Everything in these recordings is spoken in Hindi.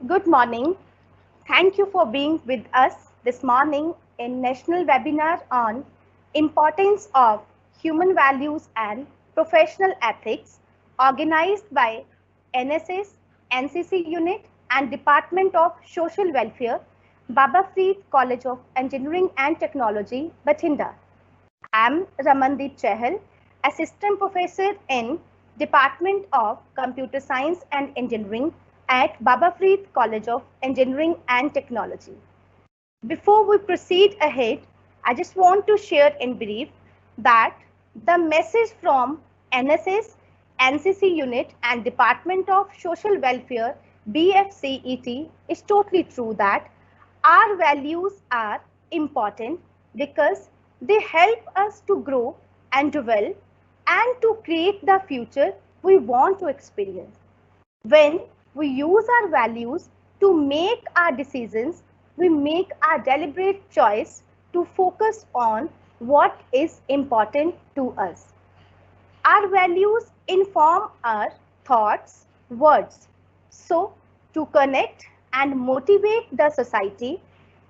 Good morning. Thank you for being with us this morning in National Webinar on Importance of Human Values and Professional Ethics, organized by NSS, NCC Unit and Department of Social Welfare, Baba Freight College of Engineering and Technology, Bathinda. I am Ramandeep Chahal, Assistant Professor in Department of Computer Science and Engineering at Baba Freight College of Engineering and Technology. Before we proceed ahead, I just want to share in brief that the message from NSS, NCC Unit and Department of Social Welfare BFCET is totally true that our values are important because they help us to grow and develop and to create the future we want to experience. When we use our values to make our decisions, we make our deliberate choice to focus on what is important to us. Our values inform our thoughts, words. So, to connect and motivate the society,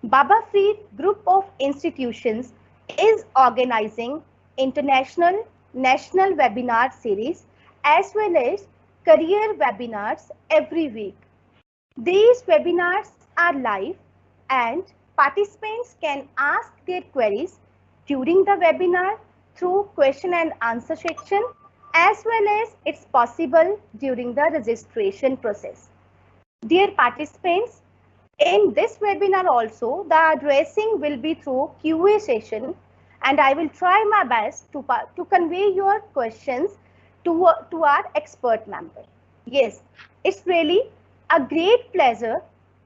Baba Freight Group of Institutions is organizing international, national webinar series as well as career webinars every week. These webinars are live and participants can ask their queries during the webinar through question and answer section as well as it's possible during the registration process. Dear participants, in this webinar also the addressing will be through QA session and I will try my best to convey your questions to our expert member. Yes, it's really a great pleasure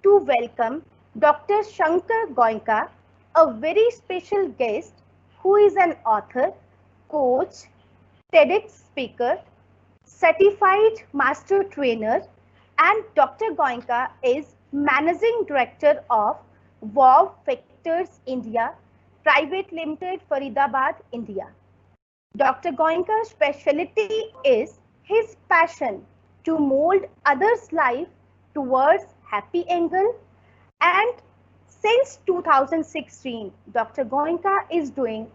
to welcome Dr. Shankar Goenka, a very special guest who is an author, coach, TEDx speaker, certified master trainer, and Dr. Goenka is managing director of Wow Factors India Private Limited, Faridabad, India. Dr. Goenka's specialty is his passion to mold others' life towards happy angle, and since 2016 Dr. Goenka is doing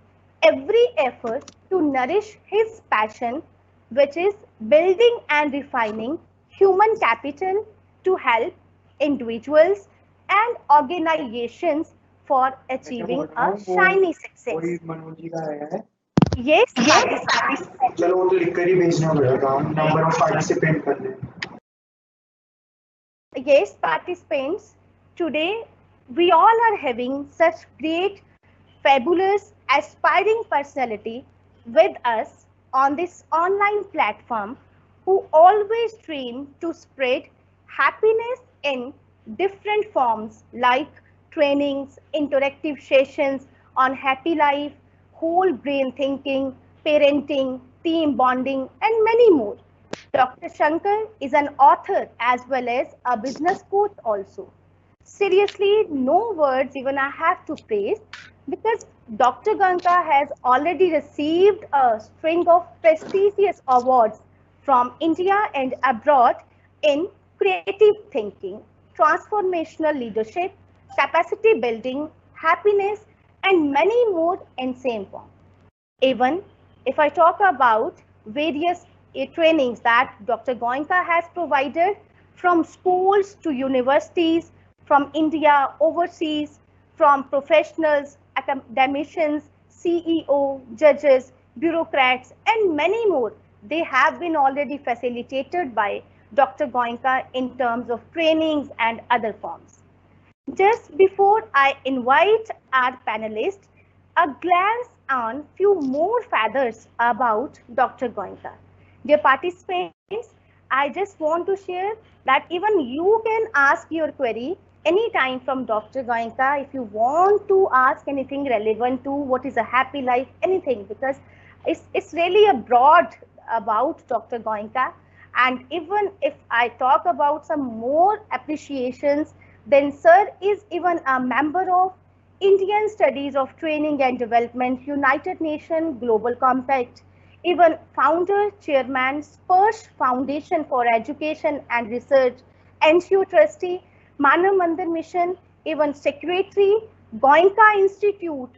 every effort to nourish his passion, which is building and refining human capital to help individuals and organizations for achieving a shiny success. Yes, participants. चलो वो तो लिख कर ही भेजना पड़ेगा नंबर ऑफ पार्टिसिपेंट करने Yes, participants, today we all are having such great, fabulous, aspiring personality with us on this online platform who always dream to spread happiness in different forms like trainings, interactive sessions on happy life, whole brain thinking, parenting, team bonding, and many more. Dr. Shankar is an author as well as a business coach also. Seriously, no words even I have to praise because Dr. Goenka has already received a string of prestigious awards from India and abroad in creative thinking, transformational leadership, capacity building, happiness, and many more in same form. Even if I talk about various trainings that Dr. Goenka has provided from schools to universities, from India, overseas, from professionals, academicians, CEO, judges, bureaucrats, and many more, they have been already facilitated by Dr. Goenka in terms of trainings and other forms. Just before I invite our panelists, a glance on few more feathers about Dr. Goenka. Dear participants, I just want to share that even you can ask your query anytime from Dr. Goenka if you want to ask anything relevant to what is a happy life, anything, because it's really a broad about Dr. Goenka. And even if I talk about some more appreciations, then Sir is even a member of Indian Studies of Training and Development, United Nations Global Compact, even founder, chairman, Spurs Foundation for Education and Research, NCO trustee, Manav Mandir Mission, even Secretary, Goenka Institute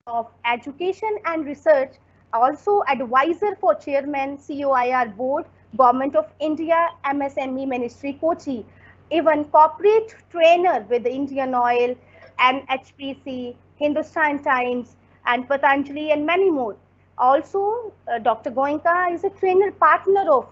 of Education and Research, also advisor for Chairman COIR Board, Government of India, MSME Ministry, Kochi, even corporate trainer with Indian Oil and HPC, Hindustan Times, and Patanjali, and many more. Also, Dr. Goenka is a trainer partner of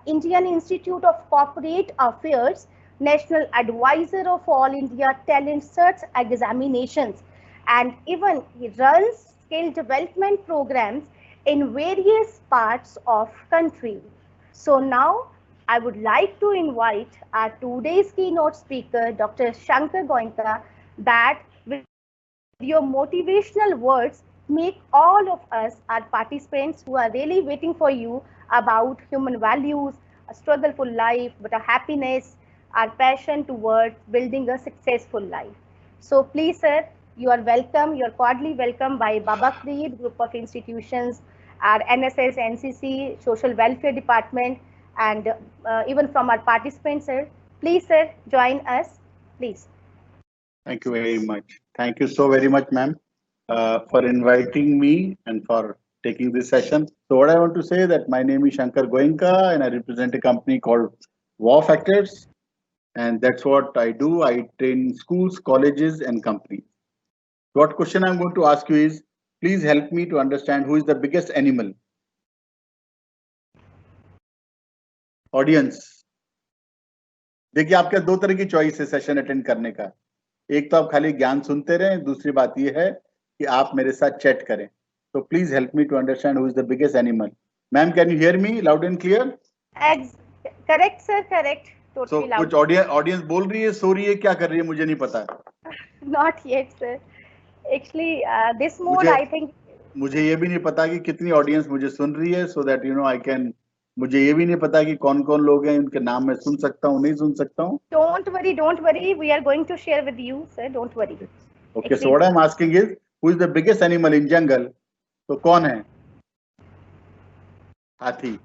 Indian Institute of Corporate Affairs, National Advisor of All India Talent Search Examinations, and even he runs skill development programs in various parts of country. So now I would like to invite our today's keynote speaker, Dr. Shankar Goenka, that with your motivational words make all of us, our participants who are really waiting for you about human values, a struggleful life, but a happiness, our passion towards building a successful life. So please, sir, you are welcome. You are cordially welcome by Baba Creed Group of Institutions, our NSS, NCC, Social Welfare Department, and even from our participants, sir. Please, sir, join us, please. Thank you very much. Thank you so very much, ma'am, for inviting me and for taking this session. So what I want to say that my name is Shankar Goenka and I represent a company called Wow Factors. And that's what I do. I train schools, colleges, and companies. What question I'm going to ask you is, please help me to understand who is the biggest animal. Audience. देखिए आपके दो तरह की चॉइस है सेशन अटेंड करने का. एक तो आप खाली ज्ञान सुनते रहें, दूसरी बात ये है कि आप मेरे साथ चैट करें. So please help me to understand who is the biggest animal. Ma'am, can you hear me loud and clear? Correct, sir. Correct. Totally loud. कुछ audience बोल रही है, सो रही है, क्या कर रही है मुझे नहीं पता. Not yet, sir. Actually, this mode I think. मुझे ये भी नहीं पता कि कितनी ऑडियंस मुझे सुन रही है, so that you know I can. मुझे ये भी नहीं पता कि कौन-कौन लोग हैं, उनके नाम मैं सुन सकता हूँ, नहीं सुन सकता हूँ. Don't worry. We are going to share with you, sir. Don't worry. Okay, so what I'm asking is, who is the biggest animal in jungle? तो कौन है? हाथी.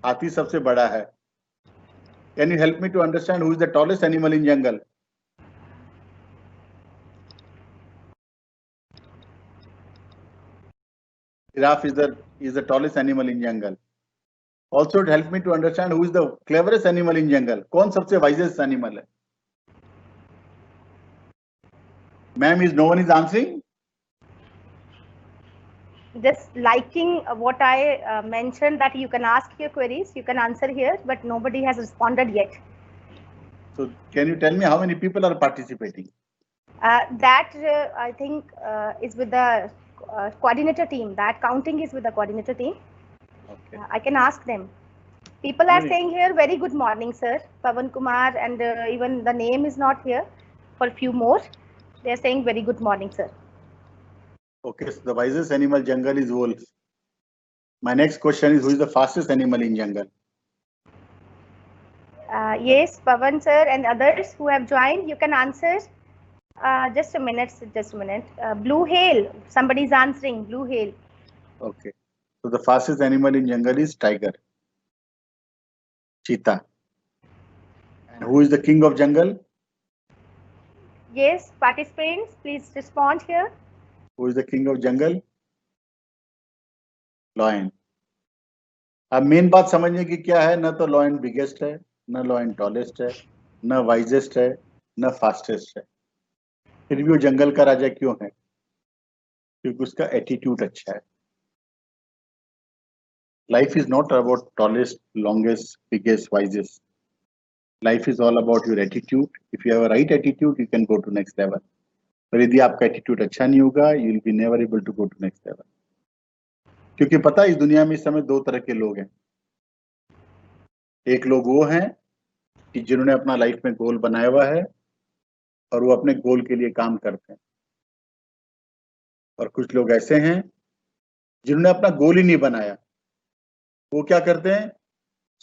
हाथी सबसे बड़ा है. Can you help me to understand who is the tallest animal in jungle? Giraffe is the tallest animal in jungle. Also, help me to understand who is the cleverest animal in jungle. कौन सबसे wisest animal है? Ma'am, no one is answering? Just liking what I mentioned, that you can ask your queries, you can answer here, but nobody has responded yet. So, can you tell me how many people are participating? That I think is with the coordinator team. That counting is with the coordinator team. Okay. I can ask them. People are saying here, very good morning, sir. Pavan Kumar, and even the name is not here for a few more. They are saying very good morning, sir. Okay, so the wisest animal jungle is wolf. My next question is, who is the fastest animal in jungle? Yes, Pavan sir and others who have joined, you can answer. Just a minute. Blue whale. Somebody is answering. Blue whale. Okay. So the fastest animal in jungle is tiger. Cheetah. And who is the king of jungle? Yes, participants, please respond here. Who is the king of jungle? Lion. अब मेन बात समझने की क्या है, न तो lion biggest है, न lion tallest है, न wisest है, न fastest है. फिर भी वो जंगल का राजा क्यों है? क्योंकि उसका एटीट्यूड अच्छा है. Life is not about tallest, longest, biggest, wisest. Life is all about your attitude. If you have a right attitude, you can go to next level. पर यदि आपका एटीट्यूड अच्छा नहीं होगा, you will be never able to go to next level. क्योंकि पता है इस दुनिया में इस समय दो तरह के लोग हैं. एक लोग वो हैं कि जिन्होंने अपना लाइफ में गोल बनाया हुआ है और वो अपने गोल के लिए काम करते हैं. और कुछ लोग ऐसे हैं जिन्होंने अपना गोल ही नहीं बनाया. वो क्या करते हैं?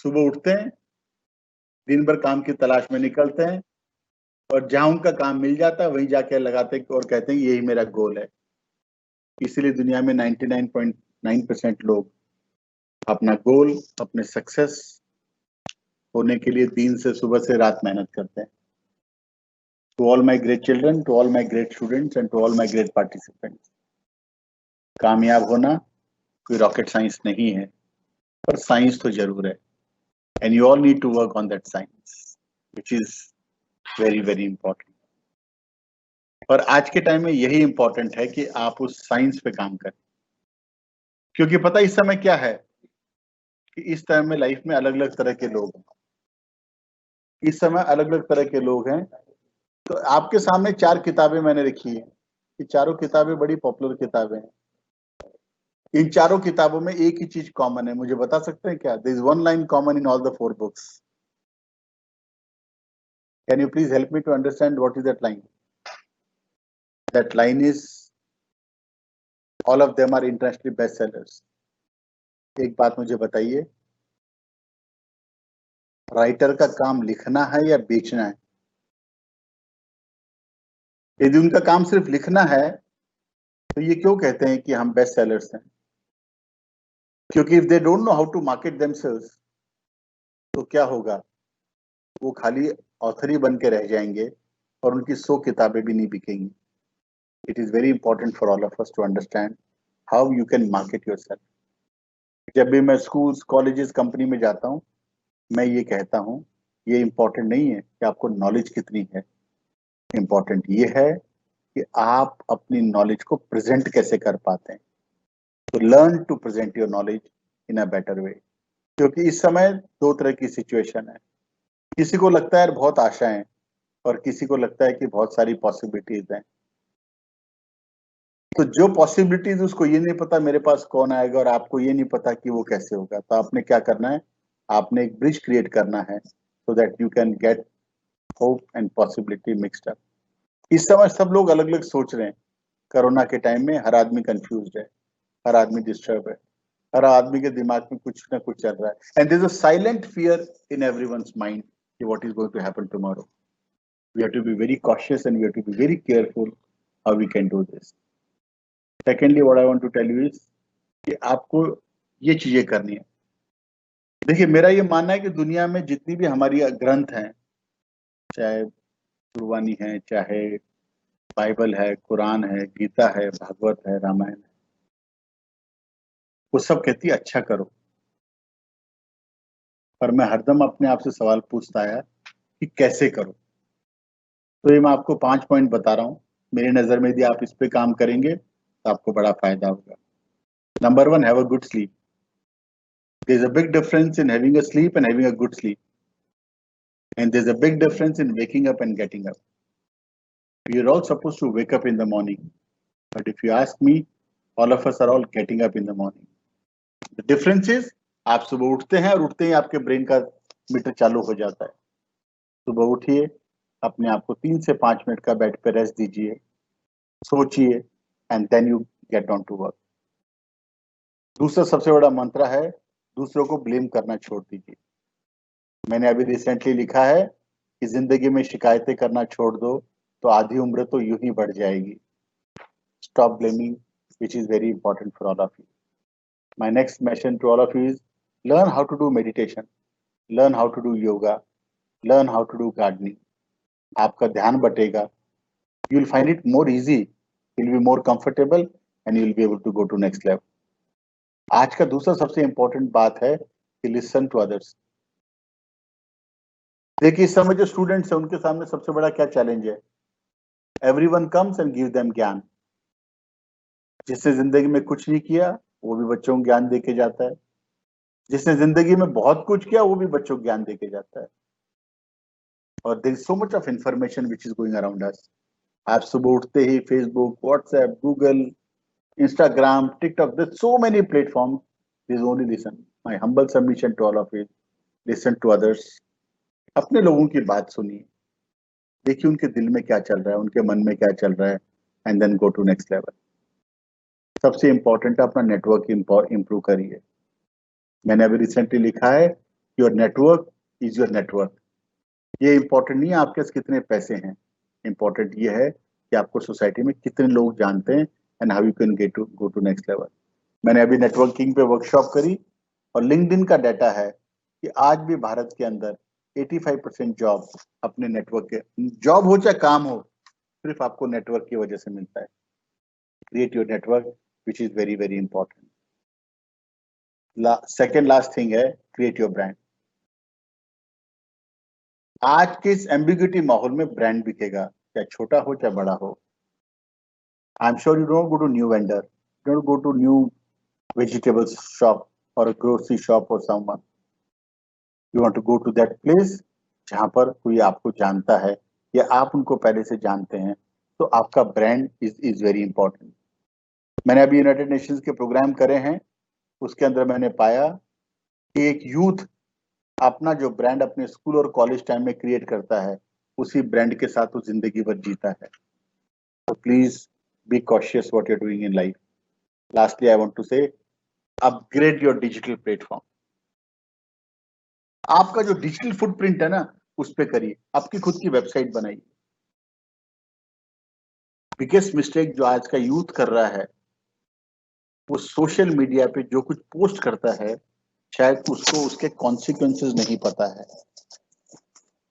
सुबह उठते हैं, दिन भर काम की तलाश में निकलते हैं और जहां उनका काम मिल जाता है वहीं जाके लगाते हैं और कहते हैं यही मेरा गोल है. इसीलिए दुनिया में 99.9% लोग अपना गोल, अपने सक्सेस होने के लिए दिन से सुबह से रात मेहनत करते हैं. To all my great children, to all my great students and to all my great participants. कामयाब होना कोई रॉकेट साइंस नहीं है, पर साइंस तो जरूर है. And you all need to work on that science, which is very very important. और आज के टाइम में यही इंपॉर्टेंट है कि आप उस साइंस पे काम करें, क्योंकि पता इस समय क्या है कि इस टाइम में लाइफ में अलग अलग तरह के लोग हैं. इस समय अलग अलग तरह के लोग हैं. तो आपके सामने 4 किताबें मैंने रखी है. ये चारों किताबें बड़ी पॉपुलर किताबें हैं. इन चारों किताबों में एक ही चीज कॉमन है. मुझे बता सकते हैं क्या? There is one line common in all the 4 books. Can you please help me to understand what is that line? That line is all of them are internationally best sellers. एक बात मुझे बताइए, राइटर का काम लिखना है या बेचना है? यदि उनका काम सिर्फ लिखना है तो ये क्यों कहते हैं कि हम बेस्ट सेलर्स हैं? क्योंकि if they don't know how to market themselves तो क्या होगा? वो खाली ऑथर ही बन के रह जाएंगे और उनकी 100 किताबें भी नहीं बिकेंगी. It is very important for all of us to understand how you can market yourself. जब भी मैं स्कूल्स, कॉलेजेस, कंपनी में जाता हूँ, मैं ये कहता हूँ, ये इंपॉर्टेंट नहीं है कि आपको नॉलेज कितनी है. इंपॉर्टेंट ये है कि आप अपनी नॉलेज को प्रेजेंट कैसे कर पाते हैं. तो learn to present your knowledge in a better way. क्योंकि इस समय 2 तरह की सिचुएशन है. किसी को लगता है बहुत आशाएं और किसी को लगता है कि बहुत सारी पॉसिबिलिटीज हैं. तो जो पॉसिबिलिटीज उसको ये नहीं पता मेरे पास कौन आएगा और आपको ये नहीं पता कि वो कैसे होगा. तो आपने क्या करना है? आपने एक ब्रिज क्रिएट करना है सो that you can get hope and possibility mixed up. इस समय सब लोग अलग अलग सोच रहे हैं. कोरोना के टाइम में हर आदमी कंफ्यूज्ड है, हर आदमी डिस्टर्ब है, हर आदमी के दिमाग में कुछ ना कुछ चल रहा है. And there is a silent fear in everyone's mind कि what is going to happen tomorrow. We have to be very cautious and we have to be very careful how we can do this. Secondly what I want to tell you is कि आपको ये चीजें करनी है. देखिए, मेरा ये मानना है कि दुनिया में जितनी भी हमारी ग्रंथ हैं, चाहे गुरबानी है, चाहे बाइबल है, कुरान है, गीता है, भागवत है, रामायण है, वो सब कहती है अच्छा करो. पर मैं हरदम अपने आप से सवाल पूछता है कि कैसे करो. तो ये मैं आपको 5 पॉइंट बता रहा हूँ. मेरी नजर में यदि आप इस पे काम करेंगे तो आपको बड़ा फायदा होगा. Number 1, have a good sleep. There is a big difference in having a sleep and having a good sleep. And there's a big difference in waking up and getting up. We are all supposed to wake up in the morning. But if you ask me, all of us are all getting up in the morning. The difference is, आप सुबह उठते हैं और उठते ही आपके ब्रेन का मीटर चालू हो जाता है. सुबह उठिए, अपने आप को 3 से 5 मिनट का बेड पे रेस्ट दीजिए, सोचिए, and then you get on to work. दूसरा सबसे बड़ा मंत्र है, दूसरों को ब्लेम करना छोड़ दीजिए. मैंने अभी रिसेंटली लिखा है कि जिंदगी में शिकायतें करना छोड़ दो तो आधी उम्र तो यूं ही बढ़ जाएगी. Stop blaming, which is very important for all of you. My next mission to all of you is learn how to do meditation, learn how to do yoga, learn how to do gardening. आपका ध्यान बटेगा. You will find it more easy, you will be more comfortable and you will be able to go to next level. आज का दूसरा सबसे important बात है कि listen to others. देखिए, इस समय जो स्टूडेंट्स हैं उनके सामने सबसे बड़ा क्या चैलेंज है? Everyone comes and give them ज्ञान. जिसने जिंदगी में कुछ नहीं किया वो भी बच्चों को ज्ञान देके जाता है. जिसने जिंदगी में बहुत कुछ किया वो भी बच्चों को ज्ञान देके जाता है. और there is so much of information which is going around us. आप सुबह उठते ही Facebook, WhatsApp, Google, Instagram, TikTok, there so many platforms. Please only listen. My humble submission to all of you, listen to others. अपने लोगों की बात सुनिए, देखिए उनके दिल में क्या चल रहा है, उनके मन में क्या चल रहा है, and then go to next level. सबसे इंपॉर्टेंट अपना नेटवर्क इंप्रूव करिए. मैंने अभी रिसेंटली लिखा है, your network is your network. ये इंपॉर्टेंट नहीं है आपके पास कितने पैसे हैं, इंपॉर्टेंट ये है कि आपको सोसाइटी में कितने लोग जानते हैं and how you can go to next level. मैंने अभी नेटवर्किंग पे वर्कशॉप करी और लिंक्डइन का डाटा है कि आज भी भारत के अंदर 85% जॉब अपने नेटवर्क के, जॉब हो चाहे काम हो, सिर्फ आपको नेटवर्क की वजह से मिलता है। Create your network, which is very very important. Second last thing है क्रिएट योर ब्रांड। आज के इस एम्बिग्यूटी माहौल में ब्रांड बिकेगा, चाहे छोटा हो चाहे बड़ा हो। I am sure you don't go to new vendor, don't go to new vegetables shop or a grocery shop or someone. You want to go to that place जहां पर कोई आपको जानता है या आप उनको पहले से जानते हैं, तो आपका ब्रांड इज वेरी इंपॉर्टेंट। मैंने अभी यूनाइटेड नेशंस के प्रोग्राम करे हैं, उसके अंदर मैंने पाया कि एक यूथ अपना जो ब्रांड अपने स्कूल और कॉलेज टाइम में क्रिएट करता है, उसी ब्रांड के साथ वो जिंदगी भर जीता है। तो please be cautious what you are doing in life. Lastly, I want to say, upgrade your digital platform. आपका जो डिजिटल फुटप्रिंट है ना, उस पे करिए, आपकी खुद की वेबसाइट बनाइए। बिगेस्ट मिस्टेक जो आज का यूथ कर रहा है, वो सोशल मीडिया पे जो कुछ पोस्ट करता है, शायद उसको उसके कॉन्सिक्वेंसेस नहीं पता है।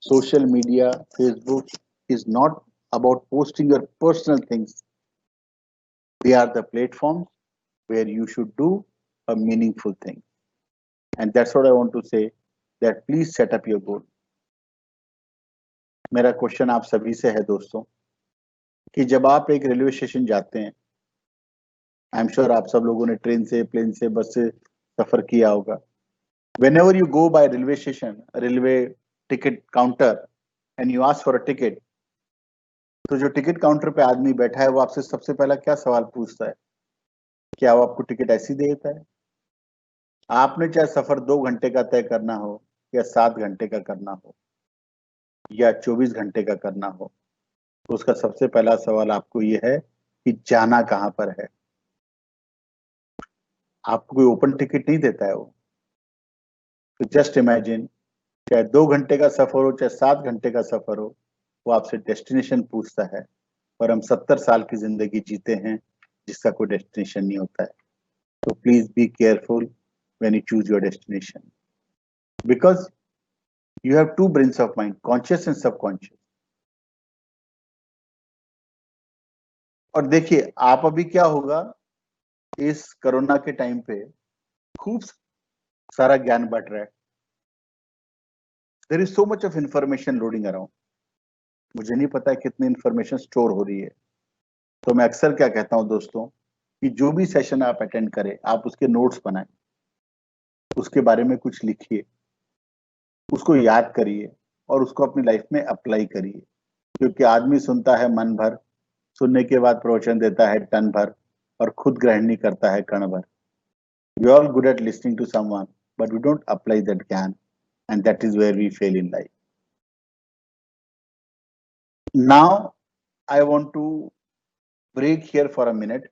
Social media, Facebook is not about posting your personal things. They are the platforms where you should do a meaningful thing. And that's what I want to say, that please set up your goal. मेरा क्वेश्चन आप सभी से है दोस्तों, कि जब आप एक रेलवे स्टेशन जाते हैं, आई एम श्योर आप सब लोगों ने ट्रेन से, प्लेन से, बस से सफर किया होगा। Whenever you go by railway station, railway ticket counter, and you ask for a ticket, तो जो टिकट काउंटर पे आदमी बैठा है, वो आपसे सबसे पहला क्या सवाल पूछता है? क्या वो आपको टिकट ऐसी देता है? आपने चाहे सफर 2 घंटे का तय करना हो, या 7 घंटे का करना हो, या 24 घंटे का करना हो, तो उसका सबसे पहला सवाल आपको ये है कि जाना कहां पर है। आपको कोई ओपन टिकट नहीं देता है वो। तो जस्ट इमेजिन, चाहे 2 घंटे का सफर हो, चाहे 7 घंटे का सफर हो, वो आपसे डेस्टिनेशन पूछता है। और हम 70 साल की जिंदगी जीते हैं जिसका कोई डेस्टिनेशन नहीं होता है। तो please be careful when you choose your destination, because you have 2 brains of mind, conscious and subconscious. और देखिए आप अभी क्या होगा, इस कोरोना के टाइम पे खूब सारा ज्ञान बढ़ रहा है। There is so much of information loading around. मुझे नहीं पता है कितनी इंफॉर्मेशन स्टोर हो रही है। तो मैं अक्सर क्या कहता हूं दोस्तों, कि जो भी सेशन आप अटेंड करें, आप उसके नोट्स बनाएं, उसके बारे में कुछ लिखिए, उसको याद करिए और उसको अपनी लाइफ में अप्लाई करिए। क्योंकि आदमी सुनता है मन भर, सुनने के बाद प्रवचन देता है टन भर, और खुद ग्रहण नहीं करता है कण भर। We are all good at listening to someone, but we don't apply that gyan, and that is where we fail in life. Now, I want to break here for a minute,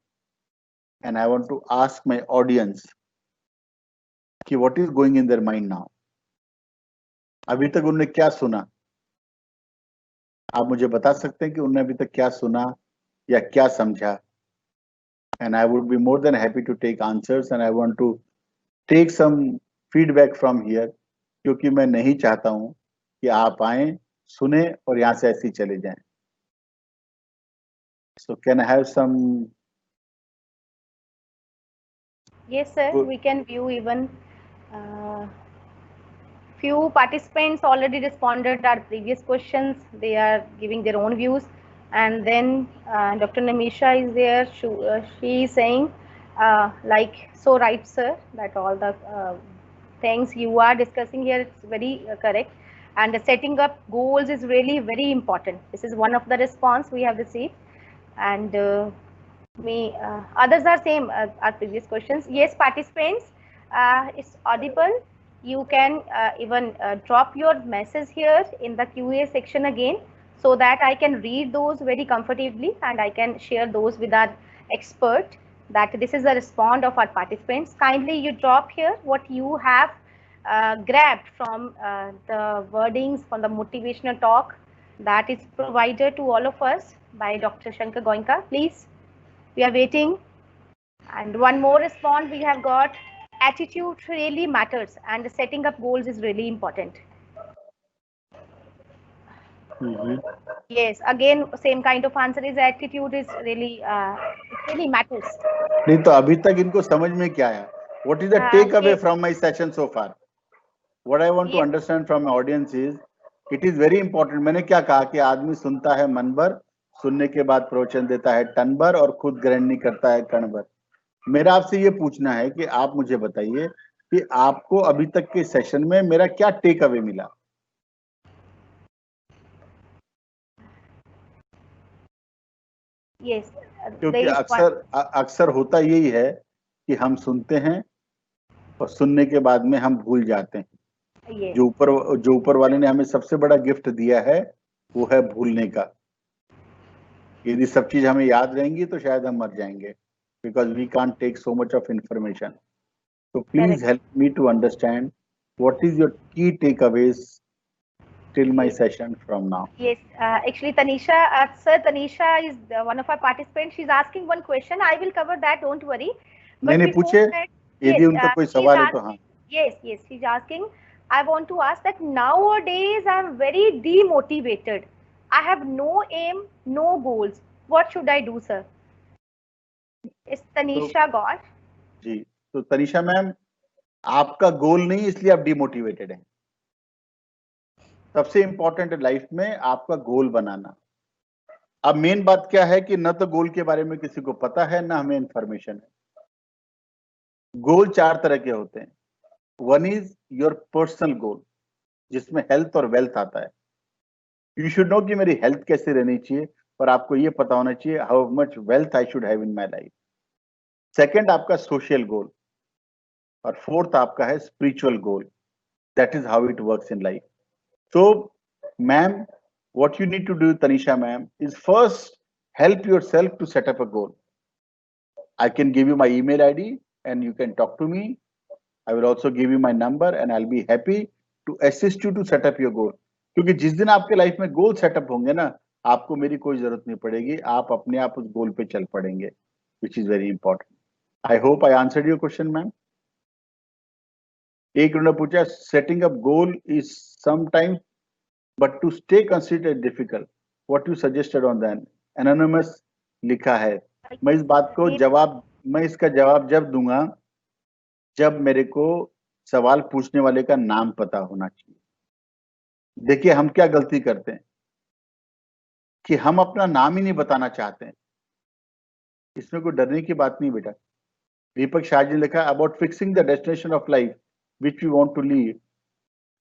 and I want to ask my audience कि what is going in their mind now? अभी तक उन्होंने क्या सुना? आप मुझे बता सकते हैं कि उन्होंने अभी तक क्या सुना या क्या समझा? And I would be more than happy to take answers, and I want to take some feedback from here, क्योंकि मैं नहीं चाहता हूं कि आप आए, सुने और यहां से ऐसे ही चले जाएं। So can I have some? Yes, sir. We can view even few participants already responded our previous questions. They are giving their own views. And then Dr. Namisha is there. She is saying, like, so right, sir, that all the things you are discussing here, it's very correct. And setting up goals is really very important. This is one of the response we have received. And others are same our previous questions. Yes, participants, it's audible. You can even drop your message here in the QA section again, so that I can read those very comfortably and I can share those with our expert, that this is the response of our participants. Kindly you drop here what you have grabbed from the wordings from the motivational talk that is provided to all of us by Dr. Shankar Goenka. Please, we are waiting. And one more response we have got: attitude really matters and setting up goals is really important. Yes, again, same kind of answer is attitude is really, it really matters. नहीं तो अभी तक इनको समझ में क्या आया? What is the takeaway Yes, from my session so far? What I want to yes, understand from my audience is, it is very important. मैंने क्या कहा कि आदमी सुनता है मन भर, सुनने के बाद प्रवचन देता है टन भर और खुद ग्रहण नहीं करता है कण भर। मेरा आपसे ये पूछना है कि आप मुझे बताइए कि आपको अभी तक के सेशन में मेरा क्या टेक अवे मिला? yes. क्योंकि There is अक्सर होता यही है कि हम सुनते हैं और सुनने के बाद में हम भूल जाते हैं। yes, जो ऊपर वाले ने हमें सबसे बड़ा गिफ्ट दिया है वो है भूलने का। यदि सब चीज हमें याद रहेंगी तो शायद हम मर जाएंगे, because we can't take so much of information. So please help me to understand what is your key takeaways till my session from now. yes. Actually, Tanisha, sir, Tanisha is one of our participants. She's asking one question. I will cover that. Don't worry. But नहीं before पूछे, that, यदि yes, उनका कोई she's सवाल है तो हाँ। asking. Yes, yes. She's asking. I want to ask that nowadays I'm very demotivated. I have no aim, no goals. What should I do, sir? Is Tanisha God? जी, तो तनिषा मैम, आपका गोल नहीं इसलिए आप डिमोटिवेटेड हैं। सबसे इंपॉर्टेंट है लाइफ में आपका गोल बनाना। अब मेन बात क्या है कि न तो गोल के बारे में किसी को पता है, ना हमें इंफॉर्मेशन है। गोल 4 तरह के होते हैं। One is your personal goal, जिसमें हेल्थ और वेल्थ आता है। यू शुड नो कि मेरी हेल्थ कैसे रहनी चाहिए, और आपको ये पता होना चाहिए how much wealth I should have in my life. Second आपका सोशल गोल, और फोर्थ आपका है spiritual goal. That is how it works in life. So ma'am, what you need to do, Tanisha ma'am, is first help yourself to set up a goal. I can give you my email ID and you can talk to me. I will also give you my number and I'll be happy to assist you to set up your goal. क्योंकि जिस दिन आपके लाइफ में गोल सेटअप होंगे ना, आपको मेरी कोई जरूरत नहीं पड़ेगी, आप अपने आप उस गोल पे चल पड़ेंगे, which is very important. I hope I answered your question, ma'am. एक उन्होंने पूछा, setting up goal is sometimes, but to stay considered difficult. What you suggested on that? Anonymous लिखा है। मैं इसका जवाब जब दूंगा जब मेरे को सवाल पूछने वाले का नाम पता होना चाहिए। देखिए, हम क्या गलती करते हैं कि हम अपना नाम ही नहीं बताना चाहते हैं। इसमें कोई डरने की बात नहीं बेटा। दीपक शाह जी ने लिखा, about fixing the destination of life which we want to leave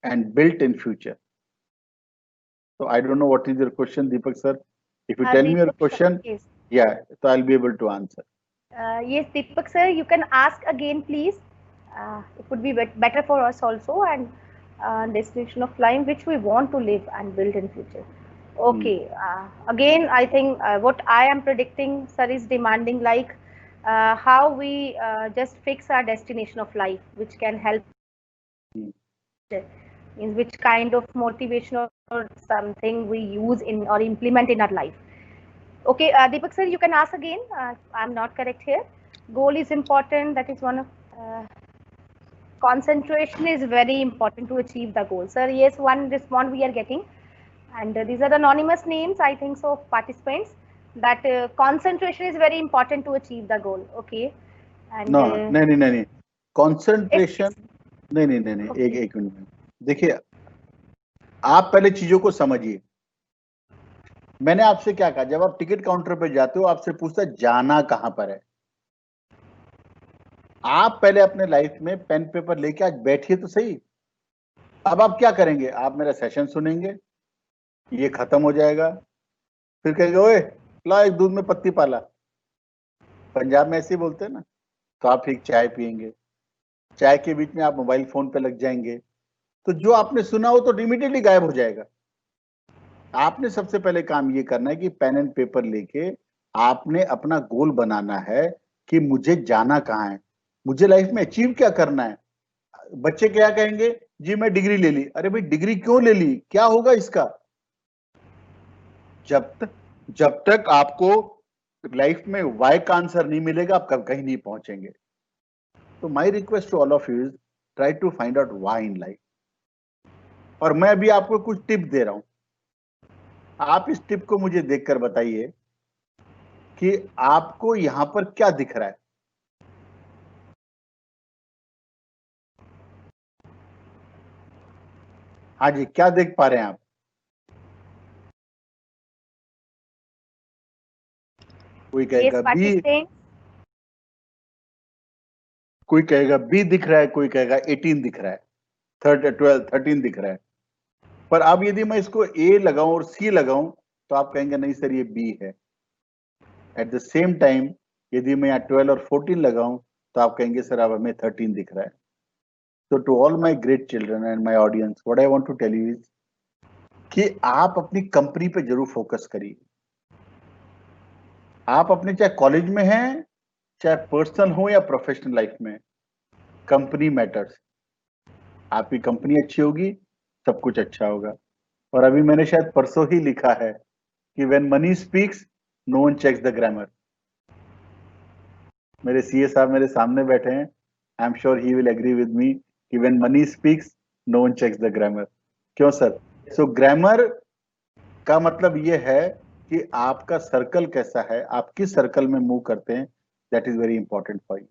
and built in future. So I don't know what is your question, Deepak sir. If you tell me your question, yes. yeah, so I'll be able to answer. Yes, Deepak sir, you can ask again, please. It would be better for us also, and destination of life which we want to live and build in future. Okay. Again, I think what I am predicting, sir, is demanding like how we just fix our destination of life, which can help. In which kind of motivation or something we use in or implement in our life. Okay, Deepak sir, you can ask again. I'm not correct here. Goal is important. That is one of concentration is very important to achieve the goal. Sir, yes, one response we are getting, and these are the anonymous names, I think so, participants. That concentration is very important to achieve the goal. Okay. And no, नहीं, concentration नहीं, okay. एक मिनट। देखिए, आप पहले चीजों को समझिए। मैंने आपसे क्या कहा, जब आप टिकट काउंटर पे जाते हो आपसे पूछता है जाना कहां पर है। आप पहले अपने लाइफ में पेन पेपर लेके आज बैठिए तो सही। अब आप क्या करेंगे, आप मेरा सेशन सुनेंगे, ये खत्म हो जाएगा, फिर कहेंगे ओए ला एक दूध में पत्ती पाला, पंजाब में ऐसे ही बोलते हैं ना। तो आप एक चाय पियेंगे, चाय के बीच में आप मोबाइल फोन पे लग जाएंगे, तो जो आपने सुना हो तो इमीडिएटली गायब हो जाएगा। आपने सबसे पहले काम ये करना है कि पेन एंड पेपर लेके आपने अपना गोल बनाना है कि मुझे जाना कहाँ है, मुझे लाइफ में अचीव क्या करना है। बच्चे क्या कहेंगे, जी मैं डिग्री ले ली। अरे भाई डिग्री क्यों ले ली, क्या होगा इसका? जब तक आपको लाइफ में वाई का आंसर नहीं मिलेगा आप कहीं नहीं पहुंचेंगे। तो my request to all of you is try to find out why in life. और मैं अभी आपको कुछ टिप दे रहा हूं। आप इस टिप को मुझे देखकर बताइए कि आपको यहां पर क्या दिख रहा है। हाँ जी, क्या देख पा रहे हैं आप? कोई Yes, कहेगा बी, participants. कोई कहेगा बी दिख रहा है, कोई कहेगा 18 दिख रहा है, 12 13 दिख रहा है। पर अब यदि मैं इसको ए लगाऊं और सी लगाऊं तो आप कहेंगे नहीं सर ये बी है। एट द सेम टाइम यदि मैं यहाँ 12 और 14 लगाऊं तो आप कहेंगे सर अब हमें 13 दिख रहा है। तो to all my great children and my audience, what I want to tell you is कि आप अपनी कंपनी पे जरूर फोकस करिए। आप अपने चाहे कॉलेज में हैं, चाहे पर्सनल हो या प्रोफेशनल लाइफ में, कंपनी मैटर्स। आपकी कंपनी अच्छी होगी, सब कुछ अच्छा होगा। और अभी मैंने शायद परसों ही लिखा है कि when money speaks no one checks the grammar. मेरे सीए साहब मेरे सामने बैठे हैं, I am sure he will agree with me कि when money speaks no one checks the grammar. क्यों सर? सो ग्रामर का मतलब ये है कि आपका सर्कल कैसा है, आप किस सर्कल में मूव करते हैं, that is very important for you.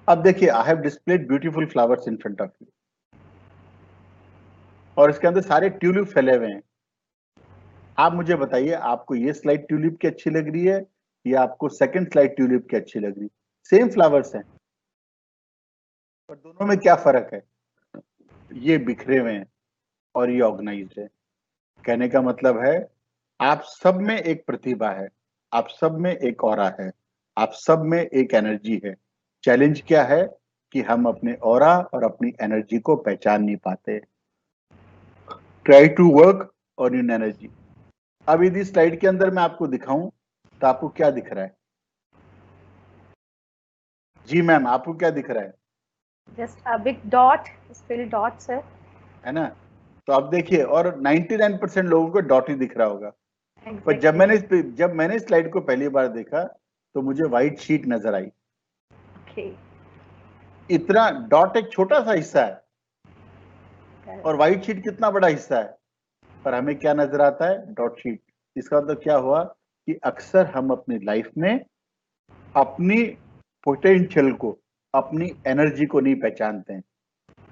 अब देखिए, I have displayed beautiful flowers in front of you और इसके अंदर सारे ट्यूलिप फैले हुए हैं। आप मुझे बताइए, आपको ये स्लाइड ट्यूलिप की अच्छी लग रही है या आपको सेकंड स्लाइड ट्यूलिप की अच्छी लग रही है? सेम फ्लावर्स हैं, पर दोनों में क्या फर्क है? ये बिखरे हुए हैं और ये ऑर्गेनाइज्ड है। कहने का मतलब है आप सब में एक प्रतिभा है, आप सब में एक ऑरा है, आप सब में एक एनर्जी है। चैलेंज क्या है कि हम अपने ऑरा और अपनी एनर्जी को पहचान नहीं पाते। Try to work on your energy. अब यदि स्लाइड के अंदर मैं आपको दिखाऊं तो आपको क्या दिख रहा है? जी मैम, आपको क्या दिख रहा है? Just a big dot, still dot, sir. है ना? तो अब देखिए, और 99% लोगों को डॉट ही दिख रहा होगा। पर Exactly. जब मैंने स्लाइड को पहली बार देखा तो मुझे व्हाइट शीट नजर आई। Okay. इतना डॉट एक छोटा सा हिस्सा है Correct. और व्हाइट शीट कितना बड़ा हिस्सा है, पर हमें क्या नजर आता है? Dot sheet. इसका मतलब क्या हुआ कि अक्सर हम अपनी लाइफ में अपनी पोटेंशियल को, अपनी एनर्जी को नहीं पहचानते हैं।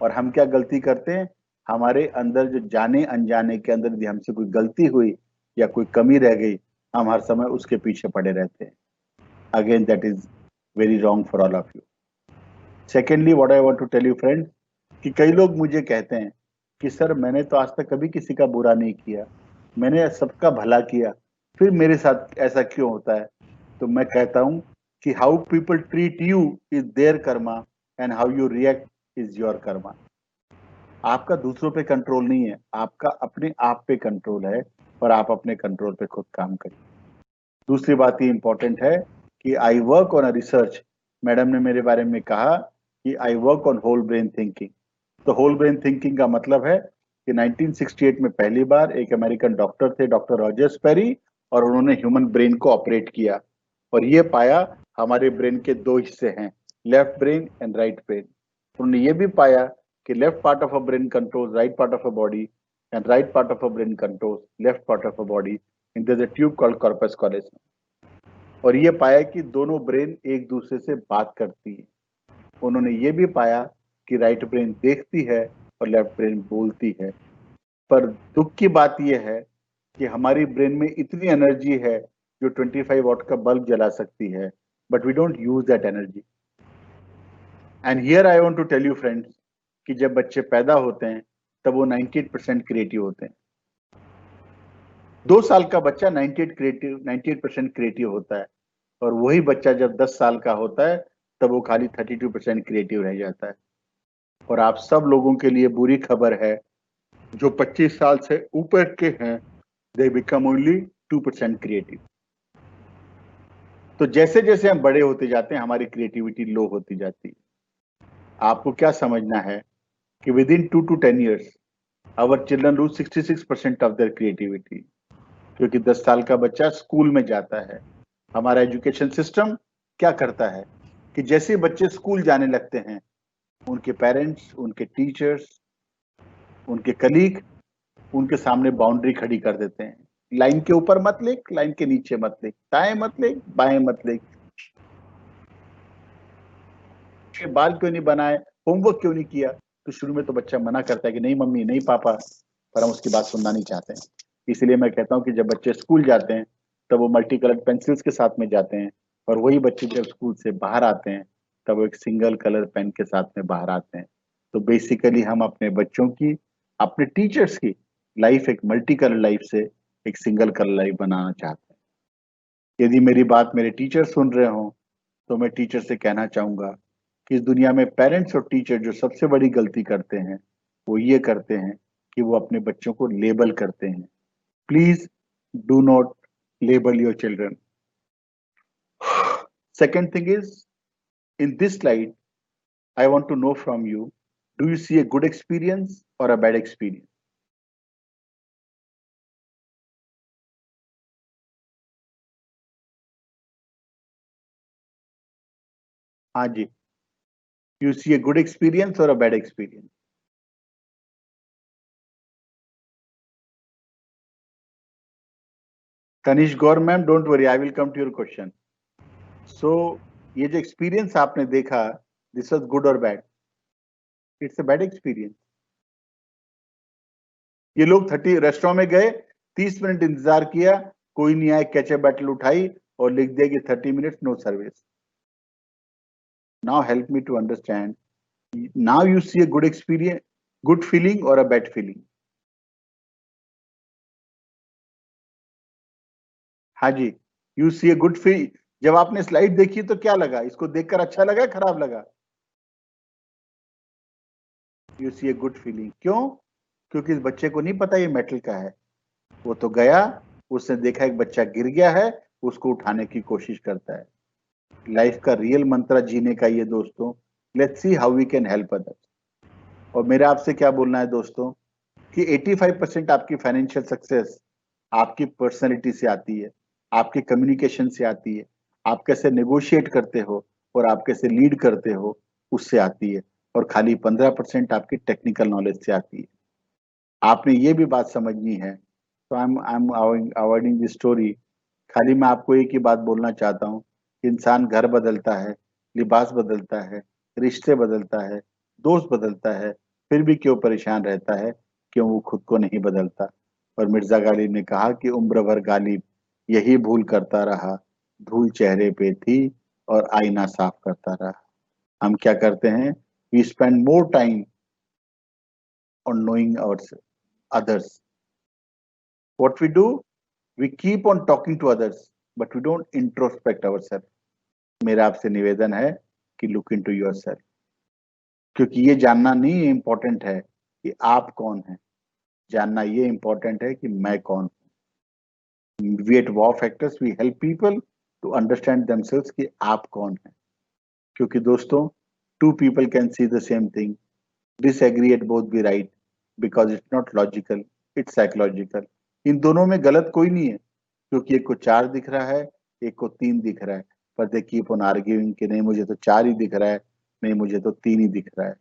और हम क्या गलती करते हैं? हमारे अंदर जो जाने अनजाने के अंदर यदि हमसे कोई गलती हुई या कोई कमी रह गई, हम हर समय उसके पीछे पड़े रहते हैं। Again that is very wrong for all of you. Secondly, what I want to tell you friends, कि कई लोग मुझे कहते हैं कि सर मैंने तो आज तक कभी किसी का बुरा नहीं किया, मैंने सबका भला किया, फिर मेरे साथ ऐसा क्यों होता है? तो मैं कहता हूं कि how people treat you is their karma and how you react is your karma. आपका दूसरों पे कंट्रोल नहीं है, आपका अपने आप पे कंट्रोल है और आप अपने कंट्रोल पे खुद काम करिए। दूसरी बात ये इंपॉर्टेंट है कि I work on a research. Madam ने मेरे बारे में कहा कि I work on whole brain thinking. तो होल ब्रेन थिंकिंग का मतलब है कि 1968 में पहली बार एक अमेरिकन डॉक्टर थे, डॉक्टर रॉजर्स पेरी, और उन्होंने ह्यूमन ब्रेन को ऑपरेट किया और ये पाया हमारे ब्रेन के दो हिस्से हैं, left brain and right brain. उन्होंने ये भी पाया कि left part of a brain controls right part of a body and right part of a brain controls left part of a body in their is a tube called corpus callosum. और ये पाया कि दोनों ब्रेन एक दूसरे से बात करती है। उन्होंने ये भी पाया कि राइट ब्रेन देखती है और लेफ्ट ब्रेन बोलती है। पर दुख की बात यह है कि हमारी ब्रेन में इतनी एनर्जी है जो 25 वॉट का बल्ब जला सकती है, but we don't use that energy. And here I want to tell you friends कि जब बच्चे पैदा होते हैं तब वो 98% क्रिएटिव होते हैं। 2 साल का बच्चा 98% क्रिएटिव होता है और वही बच्चा जब 10 साल का होता है तब वो खाली 32% क्रिएटिव रह जाता है। और आप सब लोगों के लिए बुरी खबर है, जो 25 साल से ऊपर के हैं, दे बिकम ओनली 2% क्रिएटिव। तो जैसे जैसे हम बड़े होते जाते हैं हमारी क्रिएटिविटी लो होती जाती है। आपको क्या समझना है कि within 2 to 10 years our children lose 66% of their creativity, क्योंकि 10 साल का बच्चा स्कूल में जाता है। हमारा एजुकेशन सिस्टम क्या करता है कि जैसे बच्चे स्कूल जाने लगते हैं, उनके पेरेंट्स, उनके टीचर्स, उनके कलीग उनके सामने बाउंड्री खड़ी कर देते हैं। लाइन के ऊपर मत लिख, लाइन के नीचे मत लिख, दाएं मत लिख, बाएं मत लिख, बाल क्यों नहीं बनाए, होमवर्क क्यों नहीं किया। तो शुरू में तो बच्चा मना करता है कि नहीं मम्मी, नहीं पापा, पर हम उसकी बात सुनना नहीं चाहते हैं। इसलिए मैं कहता हूँ कि जब बच्चे स्कूल जाते हैं तब वो मल्टी कलर पेंसिल्स के साथ में जाते हैं, और वही बच्चे जब स्कूल से बाहर आते हैं तब वो एक सिंगल कलर पेन के साथ में बाहर आते हैं। तो बेसिकली हम अपने बच्चों की, अपने टीचर्स की लाइफ एक मल्टी कलर लाइफ से एक सिंगल कलर लाइफ बनाना चाहते हैं। यदि मेरी बात मेरे टीचर सुन रहे हो तो मैं टीचर से कहना चाहूंगा कि इस दुनिया में पेरेंट्स और टीचर जो सबसे बड़ी गलती करते हैं वो ये करते हैं कि वो अपने बच्चों को लेबल करते हैं। Please do not label your children. Second thing is, in this slide, I want to know from you, do you see a good experience or a bad experience? हाँ जी, you see a good experience or a bad experience? Tanish Gaur ma'am, don't worry, I will come to your question. So, ये जो experience आपने देखा, this was good or bad? It's a bad experience. ये लोग 30 रेस्टोरेंट में गए, 30 मिनट इंतजार किया, कोई नहीं आया, कैचअप बैटल उठाई और लिख दिया कि 30 minutes no service. Now help me to understand. Now you see a good experience, good feeling or a bad feeling? हाँ जी, you see a good feel. जब आपने स्लाइड देखी तो क्या लगा? इसको देखकर अच्छा लगा, खराब लगा? You see a good feeling. क्यों? क्योंकि इस बच्चे को नहीं पता ये मेटल का है। वो तो गया, उसने देखा एक बच्चा गिर गया है, उसको उठाने की कोशिश करता है। लाइफ का रियल मंत्र जीने का ये दोस्तों, let's see how we can help others. और मेरा आपसे क्या बोलना है दोस्तों कि 85% आपकी फाइनेंशियल सक्सेस आपकी पर्सनैलिटी से आती है, आपके कम्युनिकेशन से आती है, आप कैसे नेगोशिएट करते हो और आप कैसे लीड करते हो उससे आती है, और खाली 15% आपकी टेक्निकल नॉलेज से आती है। आपने ये भी बात समझनी है। तो I am avoiding this story. खाली मैं आपको एक ही बात बोलना चाहता हूँ, इंसान घर बदलता है, लिबास बदलता है, रिश्ते बदलता है, दोस्त बदलता है, फिर भी क्यों परेशान रहता है, क्यों वो खुद को नहीं बदलता। और मिर्जा गालिब ने कहा कि उम्र भर गालिब यही भूल करता रहा, धूल चेहरे पे थी और आईना साफ करता रहा। हम क्या करते हैं? We spend more time on knowing others. What we do? We keep on talking to others, but we don't introspect ourselves. मेरा आपसे निवेदन है कि look into yourself, क्योंकि ये जानना नहीं इम्पोर्टेंट है कि आप कौन हैं, जानना ये इम्पोर्टेंट है कि मैं कौन हूँ। We at Wow Factors we help people to understand themselves कि आप कौन हैं, क्योंकि दोस्तों two people can see the same thing, disagree at both be right, because it's not logical, it's psychological. इन दोनों में गलत कोई नहीं है, क्योंकि एक को 4 दिख रहा है, एक को 3 दिख रहा है, पर दे कीप ऑन आर्ग्यूइंग कि नहीं मुझे तो 4 ही दिख रहा है, नहीं मुझे तो 3 ही दिख रहा है।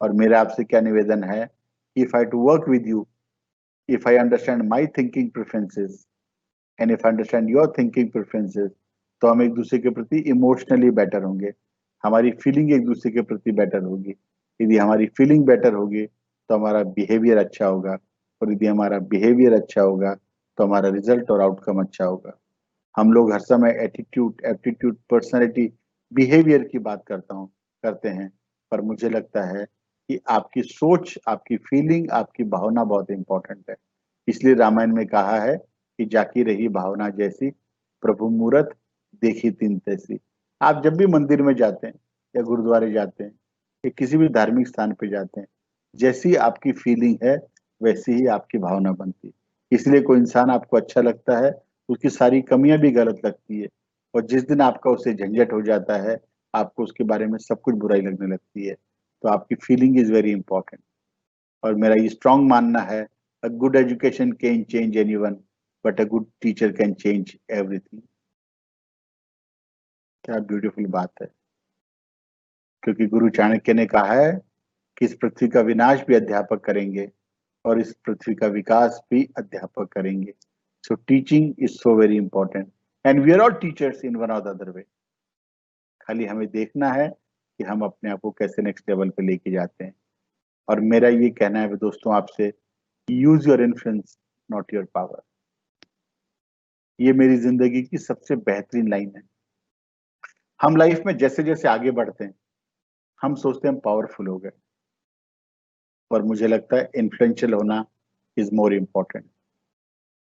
और मेरा आपसे क्या निवेदन है, if I to work with you, if I understand my thinking preferences and if I understand your thinking preferences, तो हम एक दूसरे के प्रति इमोशनली बेटर होंगे, हमारी फीलिंग एक दूसरे के प्रति बेटर होगी। यदि हमारी फीलिंग बेटर होगी तो हमारा बिहेवियर अच्छा होगा, और यदि हमारा बिहेवियर अच्छा होगा तो हमारा रिजल्ट और आउटकम अच्छा होगा। हम लोग हर समय एटीट्यूड, एप्टीट्यूड, पर्सनैलिटी, बिहेवियर की बात करते हैं, पर मुझे लगता है कि आपकी सोच, आपकी फीलिंग, आपकी भावना बहुत इंपॉर्टेंट है। इसलिए रामायण में कहा है कि जाकी रही भावना जैसी, प्रभु मूरत देखी तीन तैसी। आप जब भी मंदिर में जाते हैं या गुरुद्वारे जाते हैं या किसी भी धार्मिक स्थान पे जाते हैं, जैसी आपकी फीलिंग है वैसी ही आपकी भावना बनती है। इसलिए कोई इंसान आपको अच्छा लगता है, उसकी सारी कमियां भी गलत लगती है, और जिस दिन आपका उससे झंझट हो जाता है, आपको उसके बारे में सब कुछ बुराई लगने लगती है। तो आपकी फीलिंग इज वेरी इंपॉर्टेंट। और मेरा ये स्ट्रॉन्ग मानना है, a good education can change anyone, but a good teacher can change everything. क्या ब्यूटीफुल बात है, क्योंकि गुरु चाणक्य ने कहा है कि इस पृथ्वी का विनाश भी अध्यापक करेंगे और इस पृथ्वी का विकास भी अध्यापक करेंगे। So teaching is so very important, and we are all teachers in one or the other way. खाली हमें देखना है कि हम अपने आप को कैसे नेक्स्ट लेवल पे लेके जाते हैं। और मेरा ये कहना है दोस्तों आपसे, use your influence not your power. ये मेरी जिंदगी की सबसे बेहतरीन लाइन है। हम लाइफ में जैसे जैसे आगे बढ़ते हैं हम सोचते हैं हम पावरफुल हो गए, और मुझे लगता है इन्फ्लुएंशियल होना इज मोर इम्पोर्टेंट।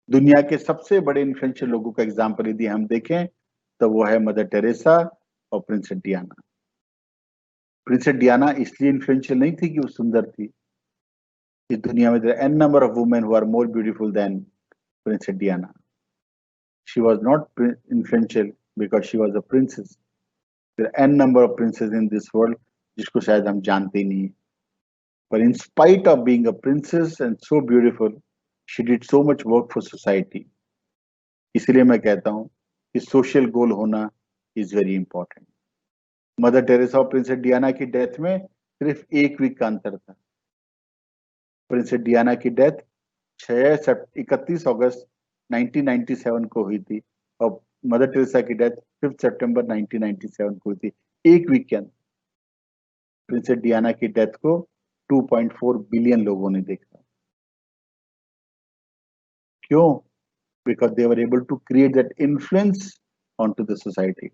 दुनिया के सबसे बड़े इन्फ्लुएंशियल लोगों का एग्जाम्पल यदि हम देखें तो वो है मदर टेरेसा और प्रिंसेस डियाना। प्रिंसेस डियाना इसलिए इन्फ्लुएंशियल नहीं थी कि वो सुंदर थी। इस दुनिया में there an number of women who are more beautiful than princess Diana. She was not influential because she was a princess. There an number of princess in this world जिसको शायद हम जानते ही नहीं। पर in spite of being a princess and so beautiful, she did so much work for society. इसलिए मैं कहता हूं कि सोशल गोल होना is very important. Mother Teresa और प्रिंसेस डियाना की डेथ में सिर्फ 1 वीक का अंतर था। प्रिंसेस डियाना की डेथ 31 अगस्त 1997 को हुई थी और मदर टेरेसा की डेथ 5 सितंबर 1997 को हुई थी, 1 वीक के अंदर। प्रिंसेस डियाना की डेथ को 2.4 बिलियन लोगों ने देखा। क्यों? Because they were able to create that influence on to the society.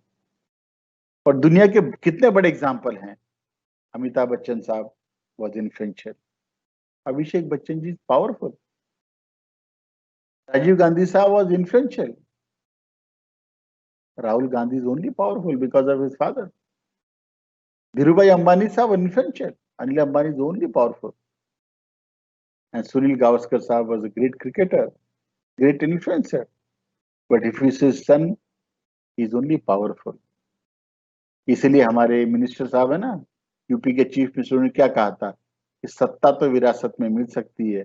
और दुनिया के कितने बड़े एग्जाम्पल हैं। अमिताभ बच्चन साहब was influential, Abhishek Bachchan ji powerful, Rajiv Gandhi साहब was influential, Rahul Gandhi is only powerful because of his father, Dhirubhai Ambani साहब influential, Anil Ambani is only powerful, and Sunil Gavaskar साहब was a great cricketer, great influencer, but if he is son, he is only powerful. इसलिए हमारे मिनिस्टर साहब है ना, यूपी के चीफ मिनिस्टर ने क्या कहा था कि सत्ता तो विरासत में मिल सकती है,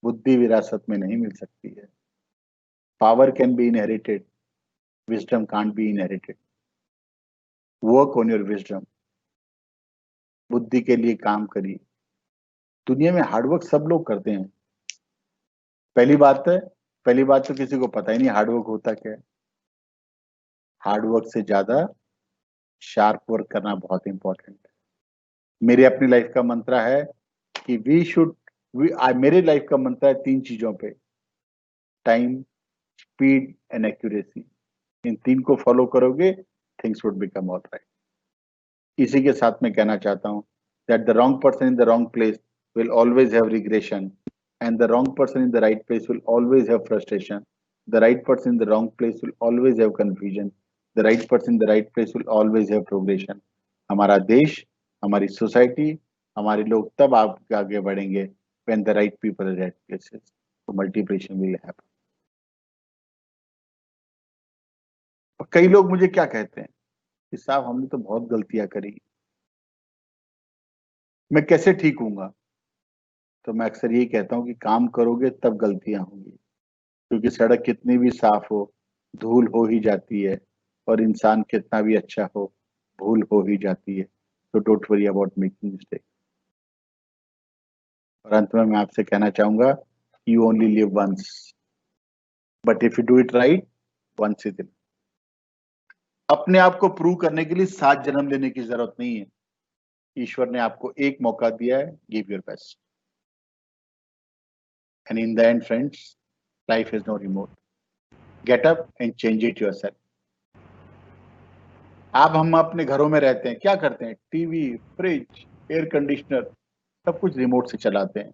बुद्धि विरासत में नहीं मिल सकती है। Power can be inherited, wisdom can't be inherited. Work on your wisdom, बुद्धि के लिए काम करिए। दुनिया में हार्डवर्क सब लोग करते हैं। पहली बात तो किसी को पता ही नहीं हार्डवर्क होता क्या है। हार्डवर्क से ज्यादा शार्प वर्क करना बहुत इंपॉर्टेंट है। मेरे अपनी लाइफ का मंत्रा है कि मेरे लाइफ का मंत्रा है 3 चीजों पे, टाइम, स्पीड एंड एक्यूरेसी। इन 3 को फॉलो करोगे, थिंग्स वुड बिकम ऑलराइट। इसी के साथ मैं कहना चाहता हूं that the wrong person in the wrong place will always have regression, and the wrong person in the right place will always have frustration. The right person in the wrong place will always have confusion. The right person in the right place will always have progression. हमारा देश, हमारी सोसाइटी, हमारे लोग तब आगे बढ़ेंगे when the right people are at places. So multiplication will happen. और कई लोग मुझे क्या कहते हैं कि साहब हमने तो बहुत गलतियां करी, मैं कैसे ठीक हूँगा? तो मैं अक्सर यही कहता हूं कि काम करोगे तब गलतियां होंगी, क्योंकि सड़क कितनी भी साफ हो, धूल हो ही जाती है, और इंसान कितना भी अच्छा हो, भूल हो ही जाती है। तो don't worry about making mistake. और अंत में मैं आपसे कहना चाहूंगा, you only live once, but if you do it right, once is enough. अपने आप को प्रूव करने के लिए 7 जन्म लेने की जरूरत नहीं है। ईश्वर ने आपको एक मौका दिया है, give your best. And in the end, friends, life is no remote. Get up and change it yourself. आप हम अपने घरों में रहते हैं, क्या करते हैं? टीवी, फ्रिज, एयर कंडीशनर, सब कुछ रिमोट से चलाते हैं।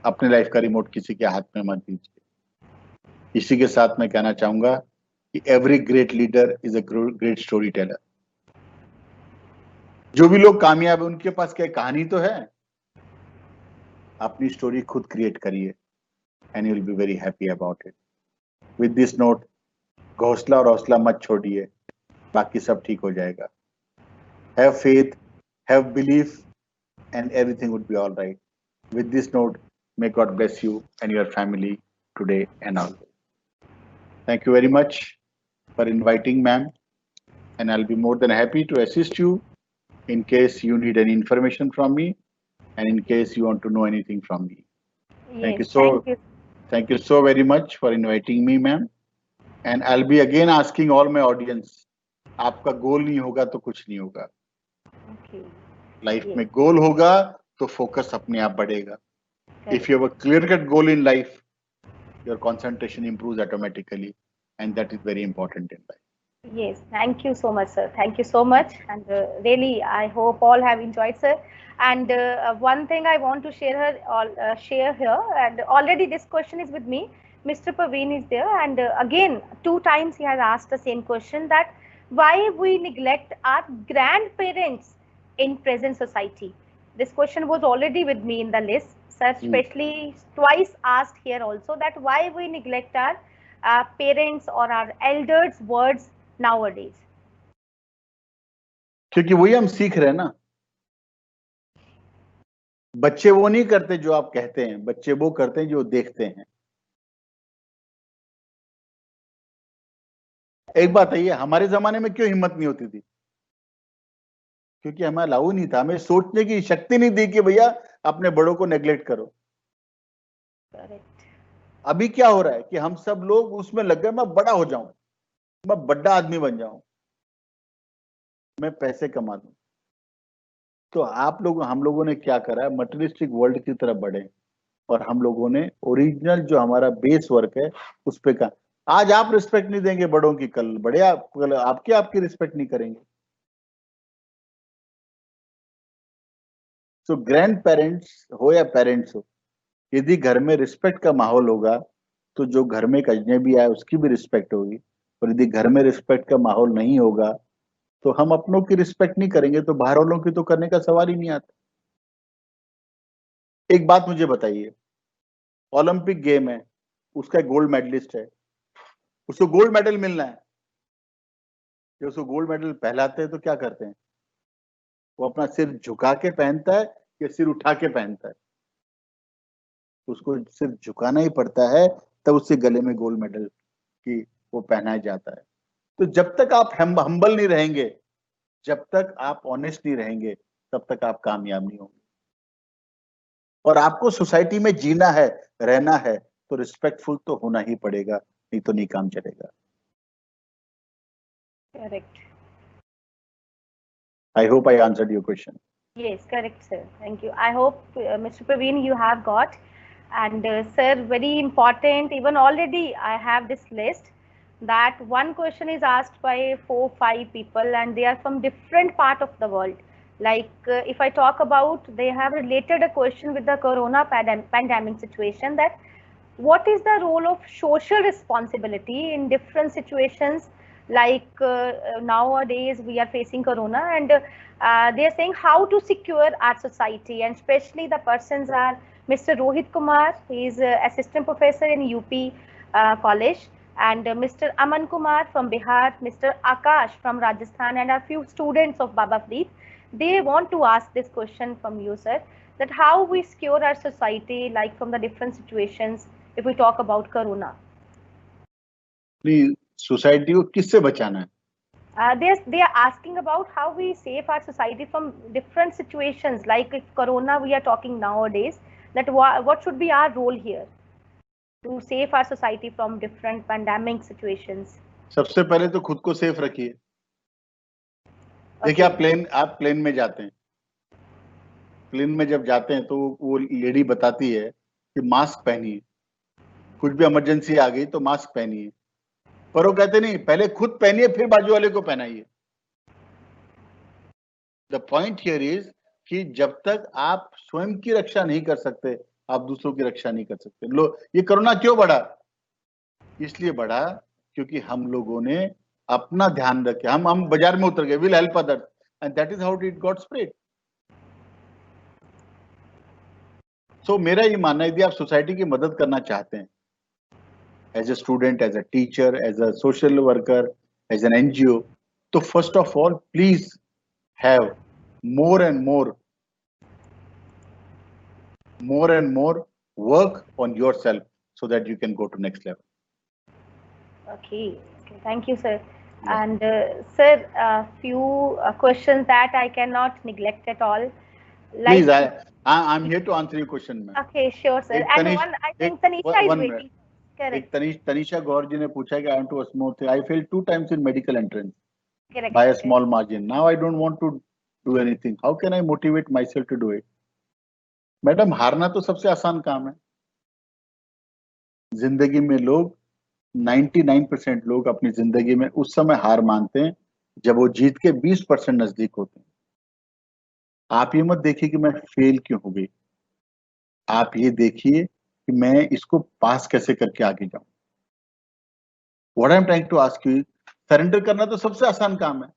अपने लाइफ का रिमोट किसी के हाथ में मत दीजिए। इसी के साथ मैं कहना चाहूंगा कि every great leader is a great story teller. जो भी लोग कामयाब है उनके पास क्या कहानी तो है। अपनी स्टोरी खुद क्रिएट करिए and you will be very happy about it. With this note, घोंसला और हौसला मत छोड़िए, बाकी सब ठीक हो जाएगा। Have faith, have belief and everything would be all right. With this note, may God bless you and your family today and always. Thank you very much for inviting ma'am, and I'll be more than happy to assist you in case you need any information from me and in case you want to know anything from me. Yes, Thank you so thank you. Thank you so very much for inviting me, ma'am. And I'll be again asking all my audience, आपका गोल नहीं होगा तो कुछ नहीं होगा. Okay. Life Yes. में गोल होगा तो फोकस अपने आप बढ़ेगा. If you have a clear-cut goal in life, your concentration improves automatically, and that is very important in life. Yes, thank you so much, sir. Thank you so much. And really, I hope all have enjoyed, sir. And one thing I want to share here, and already this question is with me. Mr. Praveen is there, and again, 2 times he has asked the same question, that why we neglect our grandparents in present society. This question was already with me in the list, sir. Especially twice asked here also, that why we neglect our parents or our elders' words nowadays. क्योंकि वही हम सीख रहे हैं ना. बच्चे वो नहीं करते जो आप कहते हैं, बच्चे वो करते हैं जो देखते हैं. एक बात है, ये हमारे जमाने में क्यों हिम्मत नहीं होती थी? क्योंकि हमें अलाउ नहीं था, हमें सोचने की शक्ति नहीं दी कि भैया अपने बड़ों को नेग्लेक्ट करो. Correct. अभी क्या हो रहा है कि हम सब लोग उसमें लग गए, मैं बड़ा हो जाऊं, मैं बड़ा आदमी बन जाऊं, मैं पैसे कमा दूं. तो हम लोगों ने क्या करा, मटेरियलिस्टिक वर्ल्ड की तरफ बढ़े और हम लोगों ने ओरिजिनल जो हमारा बेस वर्क है उस पे का. आज आप रिस्पेक्ट नहीं देंगे बड़ों की, कल बड़े आपकी रिस्पेक्ट नहीं करेंगे. तो ग्रैंड पेरेंट्स हो या पेरेंट्स हो, यदि घर में रिस्पेक्ट का माहौल होगा तो जो घर में एक अजनबी आए उसकी भी रिस्पेक्ट होगी. और यदि घर में रिस्पेक्ट का माहौल नहीं होगा तो हम अपनों की रिस्पेक्ट नहीं करेंगे, तो बाहर वालों की तो करने का सवाल ही नहीं आता. एक बात मुझे बताइए, ओलंपिक गेम है, उसका गोल्ड मेडलिस्ट है, उसको गोल्ड मेडल मिलना है. जब उसको गोल्ड मेडल पहनाते हैं तो क्या करते हैं? वो अपना सिर झुका के पहनता है या सिर उठा के पहनता है? उसको सिर झुकाना ही पड़ता है, तब उससे गले में गोल्ड मेडल की वो पहनाया जाता है. तो जब तक आप हम्बल नहीं रहेंगे, जब तक आप ऑनेस्ट नहीं रहेंगे, तब तक आप कामयाब नहीं होंगे. और आपको सोसाइटी में जीना है, रहना है, तो रिस्पेक्टफुल तो होना ही पड़ेगा, नहीं तो नहीं काम चलेगा. Correct. I hope I answered your question. Yes, correct, sir. Thank you. I hope, Mr. Praveen, you have got. And sir, very important, even already I have this list, that one question is asked by 4-5 people and they are from different part of the world. Like if I talk about, they have related a question with the corona pandemic situation, that what is the role of social responsibility in different situations, like nowadays we are facing corona, and they are saying how to secure our society, and especially the persons are Mr. Rohit Kumar, he is assistant professor in UP college, and Mr. Aman Kumar from Bihar, Mr. Akash from Rajasthan, and a few students of Baba Fleet. They want to ask this question from you, sir, that how we secure our society, like from the different situations, if we talk about corona. Please society को किससे बचाना है? They are asking about how we save our society from different situations, like if corona we are talking nowadays, that what should be our role here to save our society from different pandemic situations. सबसे पहले तो खुद को सेफ रखिए. देखिए, आप प्लेन में जाते हैं, प्लेन में जब जाते हैं तो वो लेडी बताती है कि मास्क पहनिए, कुछ भी इमरजेंसी आ गई तो मास्क पहनिए, पर वो कहते नहीं, पहले खुद पहनिए फिर बाजू वाले को पहनाइए. द पॉइंट हियर इज कि जब तक आप स्वयं की रक्षा नहीं कर सकते, आप दूसरों की रक्षा नहीं कर सकते. ये कोरोना क्यों बढ़ा? इसलिए बढ़ा क्योंकि हम लोगों ने अपना ध्यान रखे, हम बाजार में उतर गए, will help others, and that is how it got spread. So मेरा ये मानना है, यदि आप सोसाइटी की मदद करना चाहते हैं, as a student, as a teacher, as a social worker, as an NGO, तो first of all please have more and more work on yourself so that you can go to next level. Okay, thank you, sir. And sir, few questions that I cannot neglect at all. Like, please, I'm here to answer your question, ma'am. Okay, sure, sir. एक And Tanish one, I think एक Tanisha is one minute. waiting. Correct, एक तनिषा गौर जी ने पूछा कि I want to a small thing. I failed 2 times in medical entrance correct. by a correct. small margin. Now I don't want to do anything. How can I motivate myself to do it? Madam, हारना तो सबसे आसान काम है. जिंदगी में लोग 99% लोग अपनी जिंदगी में उस समय हार मानते हैं जब वो जीत के 20% नजदीक होते हैं. आप ये मत देखिए कि मैं फेल क्यों हो गई. आप ये देखिए कि मैं इसको पास कैसे करके आगे जाऊं. What I'm trying to ask you, surrender करना तो सबसे आसान काम है.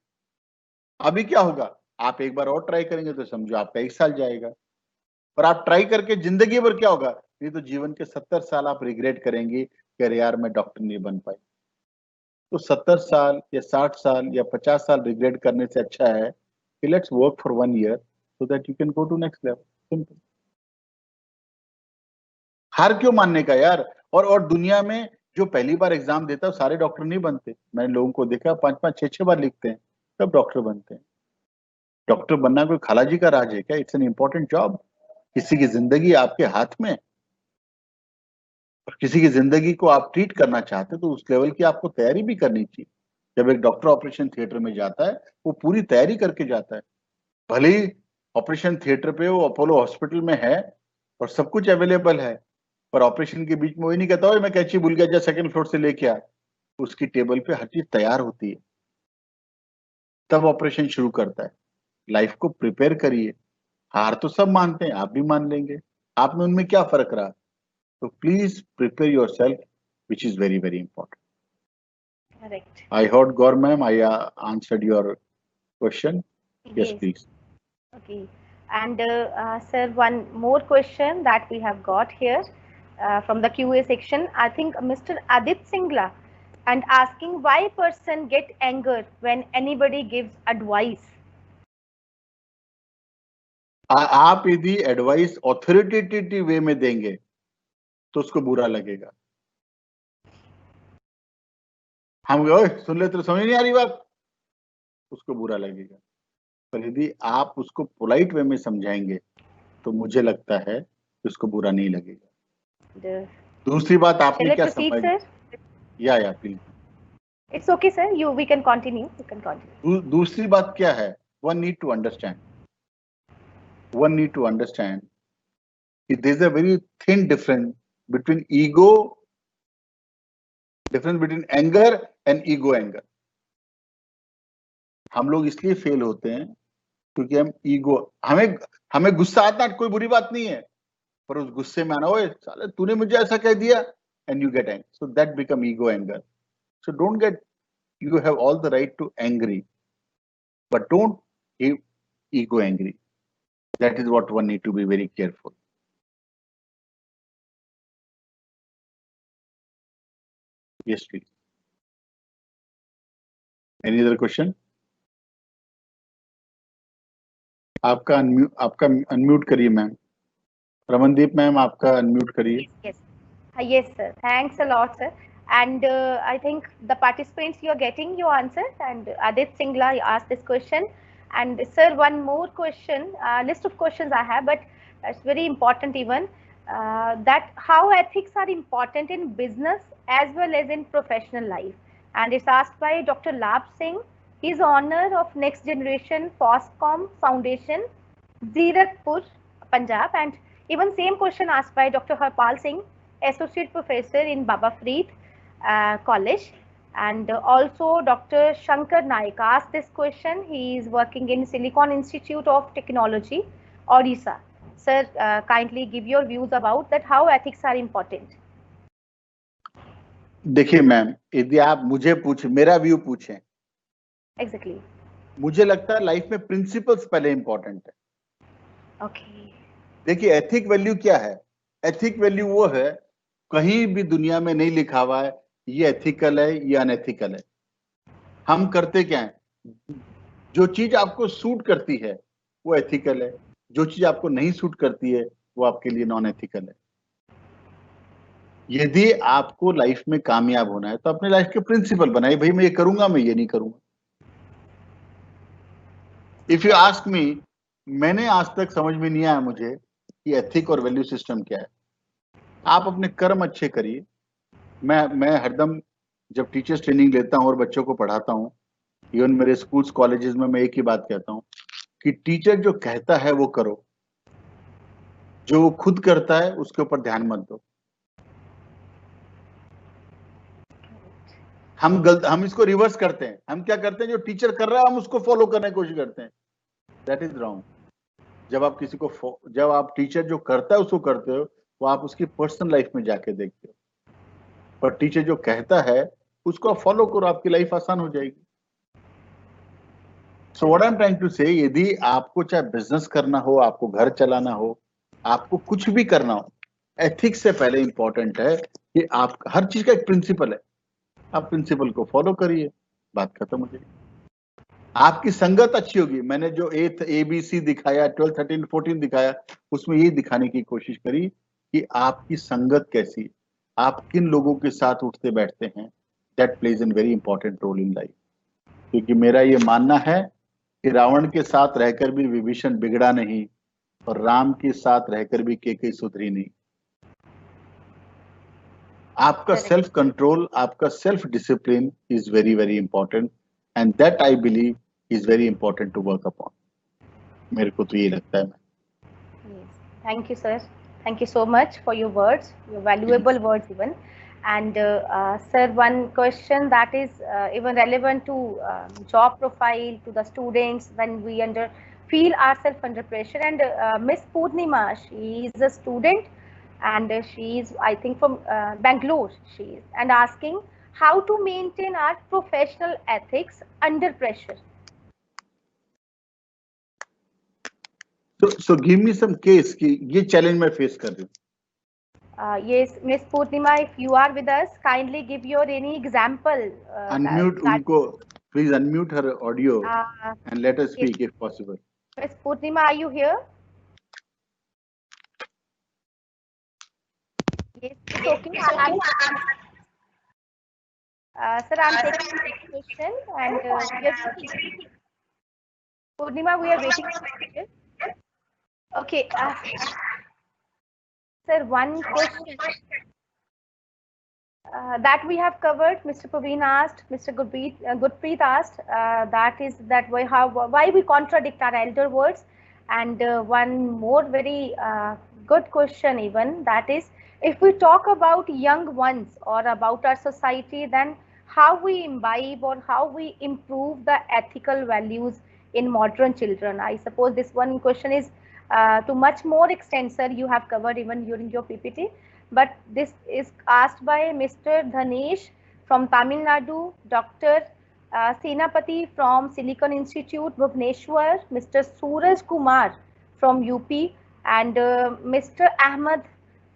अभी क्या होगा, आप एक बार और ट्राई करेंगे तो समझो आपका 1 साल जाएगा. और आप ट्राई करके जिंदगी भर क्या होगा, नहीं तो जीवन के 70 साल आप रिग्रेट करेंगे कि अरे यार मैं डॉक्टर नहीं बन पाई. तो 70 साल या 60 साल या 50 साल रिग्रेट करने से अच्छा है कि let's work for 1 year so that you can go to next level. Simple. हार क्यों मानने का यार. और दुनिया में जो पहली बार एग्जाम देता है सारे डॉक्टर नहीं बनते. मैंने लोगों को देखा 5-5, 6-6 बार लिखते हैं तब डॉक्टर बनते हैं. डॉक्टर बनना कोई खालाजी का राज है क्या? It's an important job. किसी की जिंदगी आपके हाथ में, और किसी की जिंदगी को आप ट्रीट करना चाहते तो उस लेवल की आपको तैयारी भी करनी चाहिए. जब एक डॉक्टर ऑपरेशन थिएटर में जाता है वो पूरी तैयारी करके जाता है. भले ही ऑपरेशन थिएटर पे वो अपोलो हॉस्पिटल में है और सब कुछ अवेलेबल है, पर ऑपरेशन के बीच में वही नहीं कहता हो मैं कैंची भूल गया, जा सेकंड फ्लोर से लेके आ. उसकी टेबल पे हर चीज तैयार होती है, तब ऑपरेशन शुरू करता है. लाइफ को प्रिपेयर करिए. हार तो सब मानते हैं, आप भी मान लेंगे. आप में उनमें क्या फर्क रहा. तो please prepare your self, which is very very important. Correct. I heard Gaur ma'am, I answered your question. Yes, please. Okay. And sir, one more question that we have got here from the QA section. I think Mr. Adit Singla and asking why person get anger when anybody gives advice. आप यदि एडवाइस ऑथोरिटेटिव वे में देंगे तो उसको बुरा लगेगा. हम सुन ले तो समझ नहीं आ रही बात, उसको बुरा लगेगा. पर यदि आप उसको पोलाइट वे में समझाएंगे तो मुझे लगता है कि उसको बुरा नहीं लगेगा. दूसरी बात आपने क्या समझ. या please. It's okay, sir. We can continue. You can continue. दूसरी बात क्या है, one need to understand that there is a very thin difference between anger and ego anger. हम लोग इसलिए फेल होते हैं क्योंकि हमें गुस्सा आता है, कोई बुरी बात नहीं है, पर उस गुस्से में आना, ओए साले तूने मुझे ऐसा कह दिया, and you get angry. So that become ego anger. So you have all the right to angry, but don't give ego angry. That is what one need to be very careful. Yes, please. Any other question? आपका अनम्यूट करिए मैम. रमनदीप मैम आपका अनम्यूट करिए. Yes, sir. Thanks a lot, sir. And I think the participants you are getting your answers, and Adit Singla asked this question. And sir, one more question, list of questions I have, but it's very important even, that how ethics are important in business as well as in professional life. And it's asked by Dr. Labh Singh. He is owner of Next Generation Foscom Foundation, Zirakpur, Punjab. And even same question asked by Dr. Harpal Singh, Associate Professor in Baba Farid College. And also Dr. Shankar Naik asked this question. He is working in Silicon Institute of Technology, Odisha. Sir, kindly give your views about that, how ethics are important. देखिए मैम, यदि आप मुझे पूछे, मेरा व्यू पूछें, Exactly. मुझे लगता है लाइफ में प्रिंसिपल्स पहले इंपॉर्टेंट है. Okay. देखिए एथिक वैल्यू क्या है. एथिक वैल्यू वो है, कहीं भी दुनिया में नहीं लिखा हुआ है ये एथिकल है, ये अनएथिकल है. हम करते क्या है, जो चीज आपको सूट करती है वो एथिकल है, जो चीज आपको नहीं सूट करती है वो आपके लिए नॉन एथिकल है. यदि आपको लाइफ में कामयाब होना है तो अपने लाइफ के प्रिंसिपल बनाइए. भाई मैं ये करूंगा, मैं ये नहीं करूंगा. इफ यू आस्क मी, मैंने आज तक समझ में नहीं आया मुझे कि एथिक और वैल्यू सिस्टम क्या है। आप अपने कर्म अच्छे करिए। मैं हरदम जब टीचर्स ट्रेनिंग लेता हूँ और बच्चों को पढ़ाता हूँ, इवन मेरे स्कूल्स कॉलेजेस में मैं एक ही बात कहता हूँ कि टीचर जो कहता है वो करो, जो वो खुद करता है उसके ऊपर ध्यान मत दो। हम इसको रिवर्स करते हैं। हम क्या करते हैं, जो टीचर कर रहा है हम उसको फॉलो करने की कोशिश करते हैं। That is wrong. जब आप टीचर जो करता है उसको करते हो, वो आप उसकी पर्सनल लाइफ में जाके देखते हो। पर टीचर जो कहता है उसको आप फॉलो करो, आपकी लाइफ आसान हो जाएगी। So what I am trying to say, यदि आपको चाहे बिजनेस करना हो, आपको घर चलाना हो, आपको कुछ भी करना हो, एथिक्स से पहले इंपॉर्टेंट है कि आप, हर चीज का एक प्रिंसिपल है, आप प्रिंसिपल को फॉलो करिए, बात खत्म हो जाएगी। आपकी संगत अच्छी होगी। मैंने जो ABC दिखाया, 12, 13, 14 दिखाया, उसमें यही दिखाने की कोशिश करी कि आपकी संगत कैसी है, आप किन लोगों के साथ उठते बैठते हैं। That plays an very important role in life. क्योंकि मेरा ये मानना है कि रावण के साथ रहकर भी विभीषण बिगड़ा नहीं, और राम के साथ रहकर भी कैकेयी सुधरी नहीं। आपका सेल्फ कंट्रोल, आपका self discipline is very very important, and that I believe is very important to work upon. मेरे को तो ये लगता है। Thank you, sir. Thank you so much for your words, your valuable words even. And sir, one question that is even relevant to job profile, to the students when we feel ourselves under pressure. And Miss Purnima, she is a student, and she is, I think, from Bangalore. She is, and asking how to maintain our professional ethics under pressure. So give me some case कि ये challenge मैं face कर रही हूँ। Yes, Miss Purnima, if you are with us, kindly give your any example. Unmute उनको, please unmute her audio and let her speak if possible. Miss Purnima, are you here? Yes, it's okay. Sir, I'm taking the question, and we are waiting. Purnima, we are waiting for you. Okay. Sir, one question that we have covered. Mr. Praveen asked, Mr. Gurpreet asked, that why we contradict our elder words, and one more very good question even, that is, if we talk about young ones or about our society, then how we imbibe or how we improve the ethical values in modern children. I suppose this one question is to much more extensive, you have covered even during your PPT, but this is asked by Mr. Dhanesh from Tamil Nadu, Dr. Senapati from Silicon Institute, Bhubaneswar, Mr. Suraj Kumar from UP, and Mr. Ahmed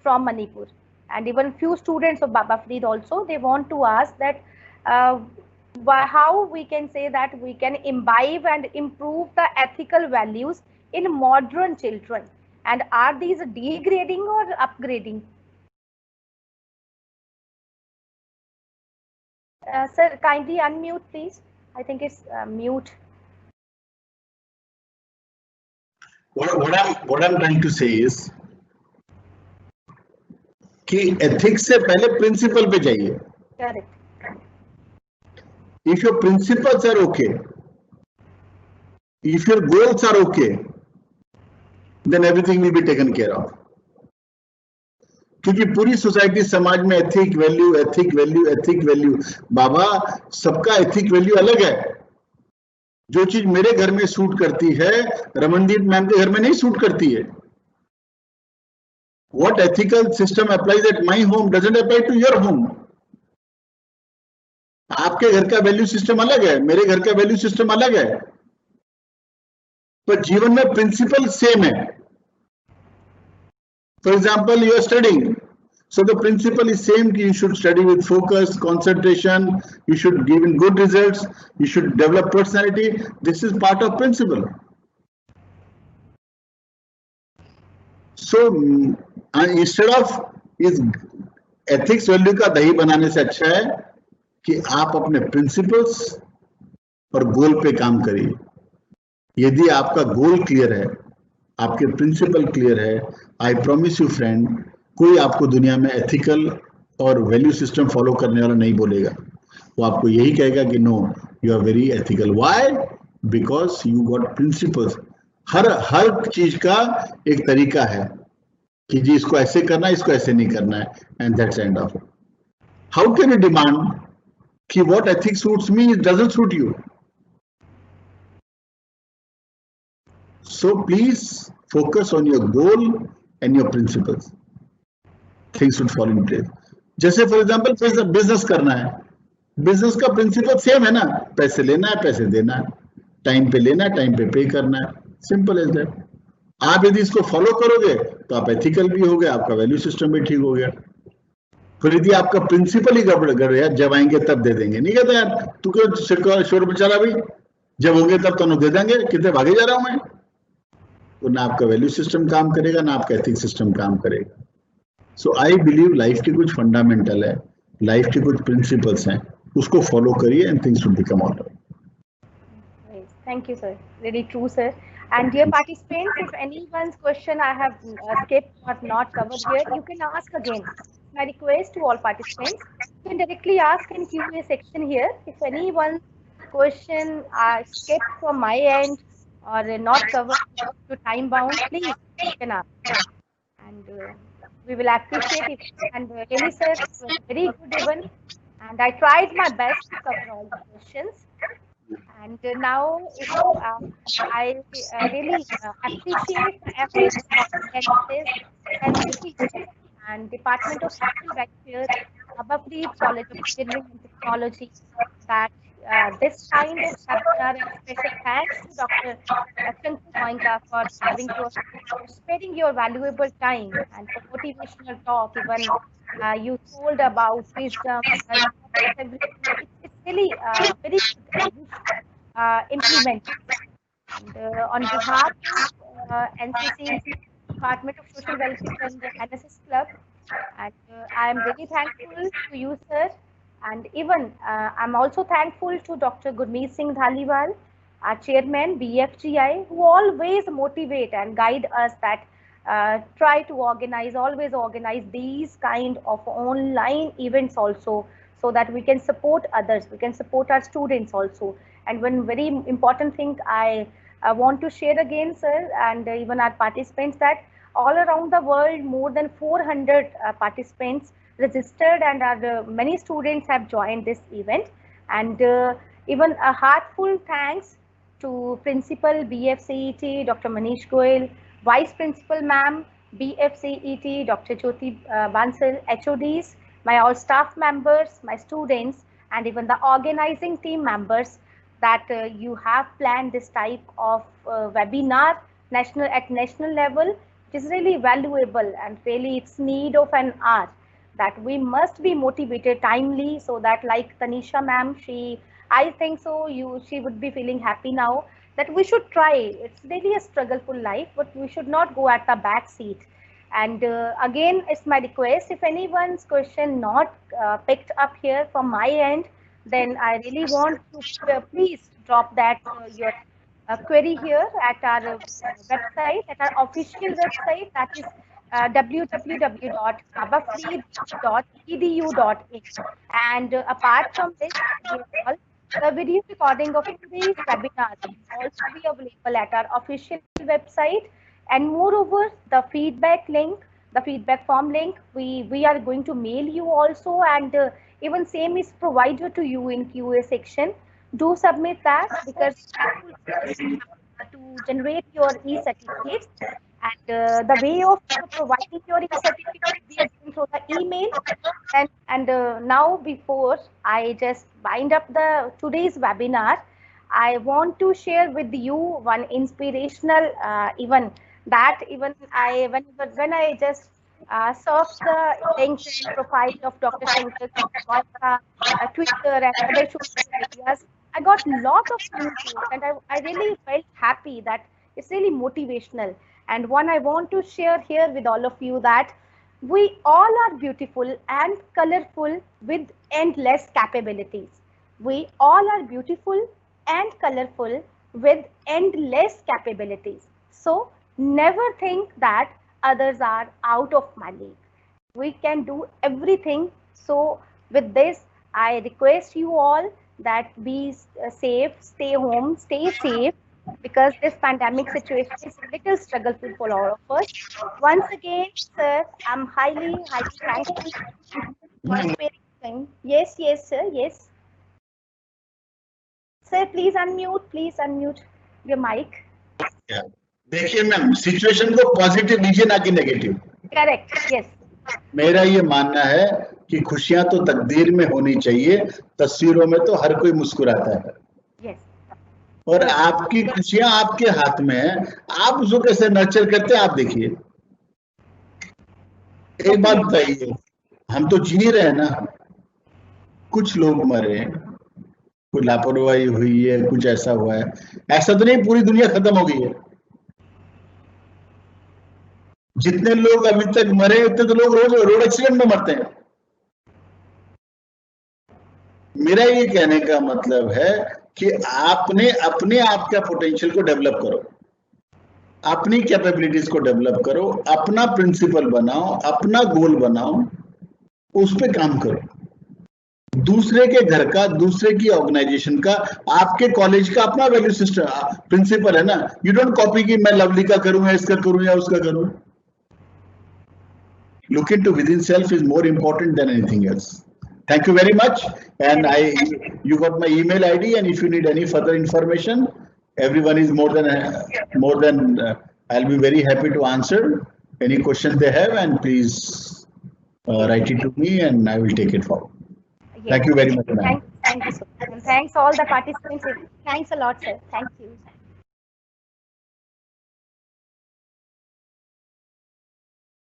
from Manipur, and even few students of Baba Farid also. They want to ask that how we can say that we can imbibe and improve the ethical values in modern children, and are these degrading or upgrading? Sir, kindly unmute, please. I think it's mute. What I'm trying to say is कि ethics से पहले principle पे जाइए. Correct. If your principles are okay, if your goals are okay, then everything will be taken care of. क्योंकि पूरी सोसाइटी, समाज में एथिक वैल्यू, बाबा सबका एथिक वैल्यू अलग है। जो चीज मेरे घर में सूट करती है, रमनदीप मैम के घर में नहीं सूट करती है। What ethical system applies at my home doesn't apply to your home. आपके घर का वैल्यू सिस्टम अलग है, मेरे घर का वैल्यू सिस्टम अलग है, पर जीवन में प्रिंसिपल सेम है। For example, you are studying, so the principle is same. You should study with focus, concentration. You should give in good results. You should develop personality. This is part of principle. So instead of इस ethics value का दही बनाने से अच्छा है कि आप अपने principles और गोल पे काम करिए। यदि आपका गोल क्लियर है, आपके प्रिंसिपल क्लियर है, आई प्रॉमिस यू फ्रेंड, कोई आपको दुनिया में एथिकल और वैल्यू सिस्टम फॉलो करने वाला नहीं बोलेगा। वो आपको यही कहेगा कि no, you are very ethical. Why? Because you got principles. हर चीज का एक तरीका है कि जी इसको ऐसे करना है, इसको ऐसे नहीं करना है, and that's end of. How can you demand कि what ethics suits me doesn't suit you? So please focus on your goal and your principles. Things should fall in place. जैसे फॉर एग्जाम्पल बिजनेस करना है, बिजनेस का प्रिंसिपल सेम है ना, पैसे लेना है, पैसे देना है, टाइम पे लेना है, टाइम पे पे करना है, सिंपल एज दैट। आप यदि इसको फॉलो करोगे तो आप एथिकल भी हो गए, आपका वैल्यू सिस्टम भी ठीक हो गया। फिर यदि आपका प्रिंसिपल ही गड़बड़ यार, जब आएंगे तब दे देंगे, नहीं कहते यार तू क्यों शोर मचा रहा भाई, जब होंगे तब तो दे देंगे, कितने भागे जा रहा हूं मैं। तो ना आपका वैल्यू सिस्टम काम करेगा, ना आपका एथिक्स सिस्टम काम करेगा। सो आई बिलीव लाइफ के कुछ फंडामेंटल है, लाइफ के कुछ प्रिंसिपल्स हैं, उसको फॉलो करिए and things will become alright. Thank you, sir. Really true, sir. And dear participants, if anyone's question I have skipped or not covered here, you can ask again. My request to all participants, you can directly ask in Q&A section here. If anyone's question are skipped from my end or not covered to time bound, please you can ask. And we will appreciate it. And really, sir, it was very good even. And I tried my best to cover all the questions. And now, I really appreciate the efforts of NSS, NCC, and Department of Social Welfare, Abafreed College of Engineering and Technology, that this kind of webinar, and special thanks to Dr. Shankar Goenka for sparing your valuable time and for motivational talk. Even you told about wisdom, everything. It's really very good, and you should implement. And on behalf of NCC, Department of Social Welfare and the NSS Club, and I am very thankful to you, sir. And even I'm also thankful to Dr. Gurmeet Singh Dhaliwal, our chairman, BFGI, who always motivate and guide us that try to always organize these kind of online events also, so that we can support others, we can support our students also. And one very important thing I want to share again, sir, and even our participants, that all around the world, more than 400 participants registered, and many students have joined this event. And even a heartful thanks to Principal BFCET, Dr. Manish Goel, Vice Principal Ma'am, BFCET, Dr. Jyoti Bansal, HODs, my all staff members, my students, and even the organizing team members, that you have planned this type of webinar at national level. It is really valuable, and really it's need of an hour, that we must be motivated timely, so that like Tanisha ma'am, I think so she would be feeling happy now, that we should try. It's really a struggleful life, but we should not go at the back seat. And again, it's my request, if anyone's question not picked up here from my end, then I really want to please drop that your query here at our website, at our official website, that is www.abafreed.edu.in. And apart from this, the video recording of today's webinar will also be available at our official website. And moreover, the feedback form link, we are going to mail you also, and even same is provided to you in QA section. Do submit that, because to generate your e-certificates, and the way of providing your e-certificate is through the email. And now, before I just wind up today's webinar, I want to share with you one inspirational even when I just surfed the LinkedIn profile of Dr. Shankar Goenka, Twitter, and other social medias, I got a lot of new posts, and I really felt happy that it's really motivational. And one I want to share here with all of you, that we all are beautiful and colorful with endless capabilities. We all are beautiful and colorful with endless capabilities. So Never think that others are out of my league. We can do everything. So with this, I request you all that be safe, stay home, stay safe, because this pandemic situation is a little struggleful for all of us. Once again, sir, I'm highly, highly thankful for sparing. Yes, yes, sir, yes. Sir, please unmute your mic. देखिए मैम, सिचुएशन को पॉजिटिव लीजिए, ना कि नेगेटिव। Correct, yes. मेरा ये मानना है कि खुशियां तो तकदीर में होनी चाहिए, तस्वीरों में तो हर कोई मुस्कुराता है। यस। और आपकी खुशियां आपके हाथ में है, आप उसको कैसे नर्चर करते हैं आप देखिए। एक बात बताइए, हम तो जी रहे हैं ना, कुछ लोग मरे, कुछ लापरवाही हुई है, कुछ ऐसा हुआ है, ऐसा तो नहीं पूरी दुनिया खत्म हो गई है। जितने लोग अभी तक मरे उतने तो लोग रोज रोड एक्सीडेंट में मरते हैं। मेरा ये कहने का मतलब है कि आपने अपने आप का पोटेंशियल को डेवलप करो, अपनी कैपेबिलिटीज को डेवलप करो, अपना प्रिंसिपल बनाओ, अपना गोल बनाओ, उस पे काम करो। दूसरे के घर का, दूसरे की ऑर्गेनाइजेशन का, आपके कॉलेज का अपना वैल्यू सिस्टम प्रिंसिपल है ना। यू डोंट कॉपी कि मैं लवली का करूं या इसका करूं या उसका करूं। Look into within self is more important than anything else. Thank you very much, and you got my email ID, and if you need any further information, everyone is more than I'll be very happy to answer any questions they have, and please write it to me and I will take it forward. Yes. Thank you very much, ma'am. Thank you so much. Thanks all the participants. Thanks a lot, sir. Thank you.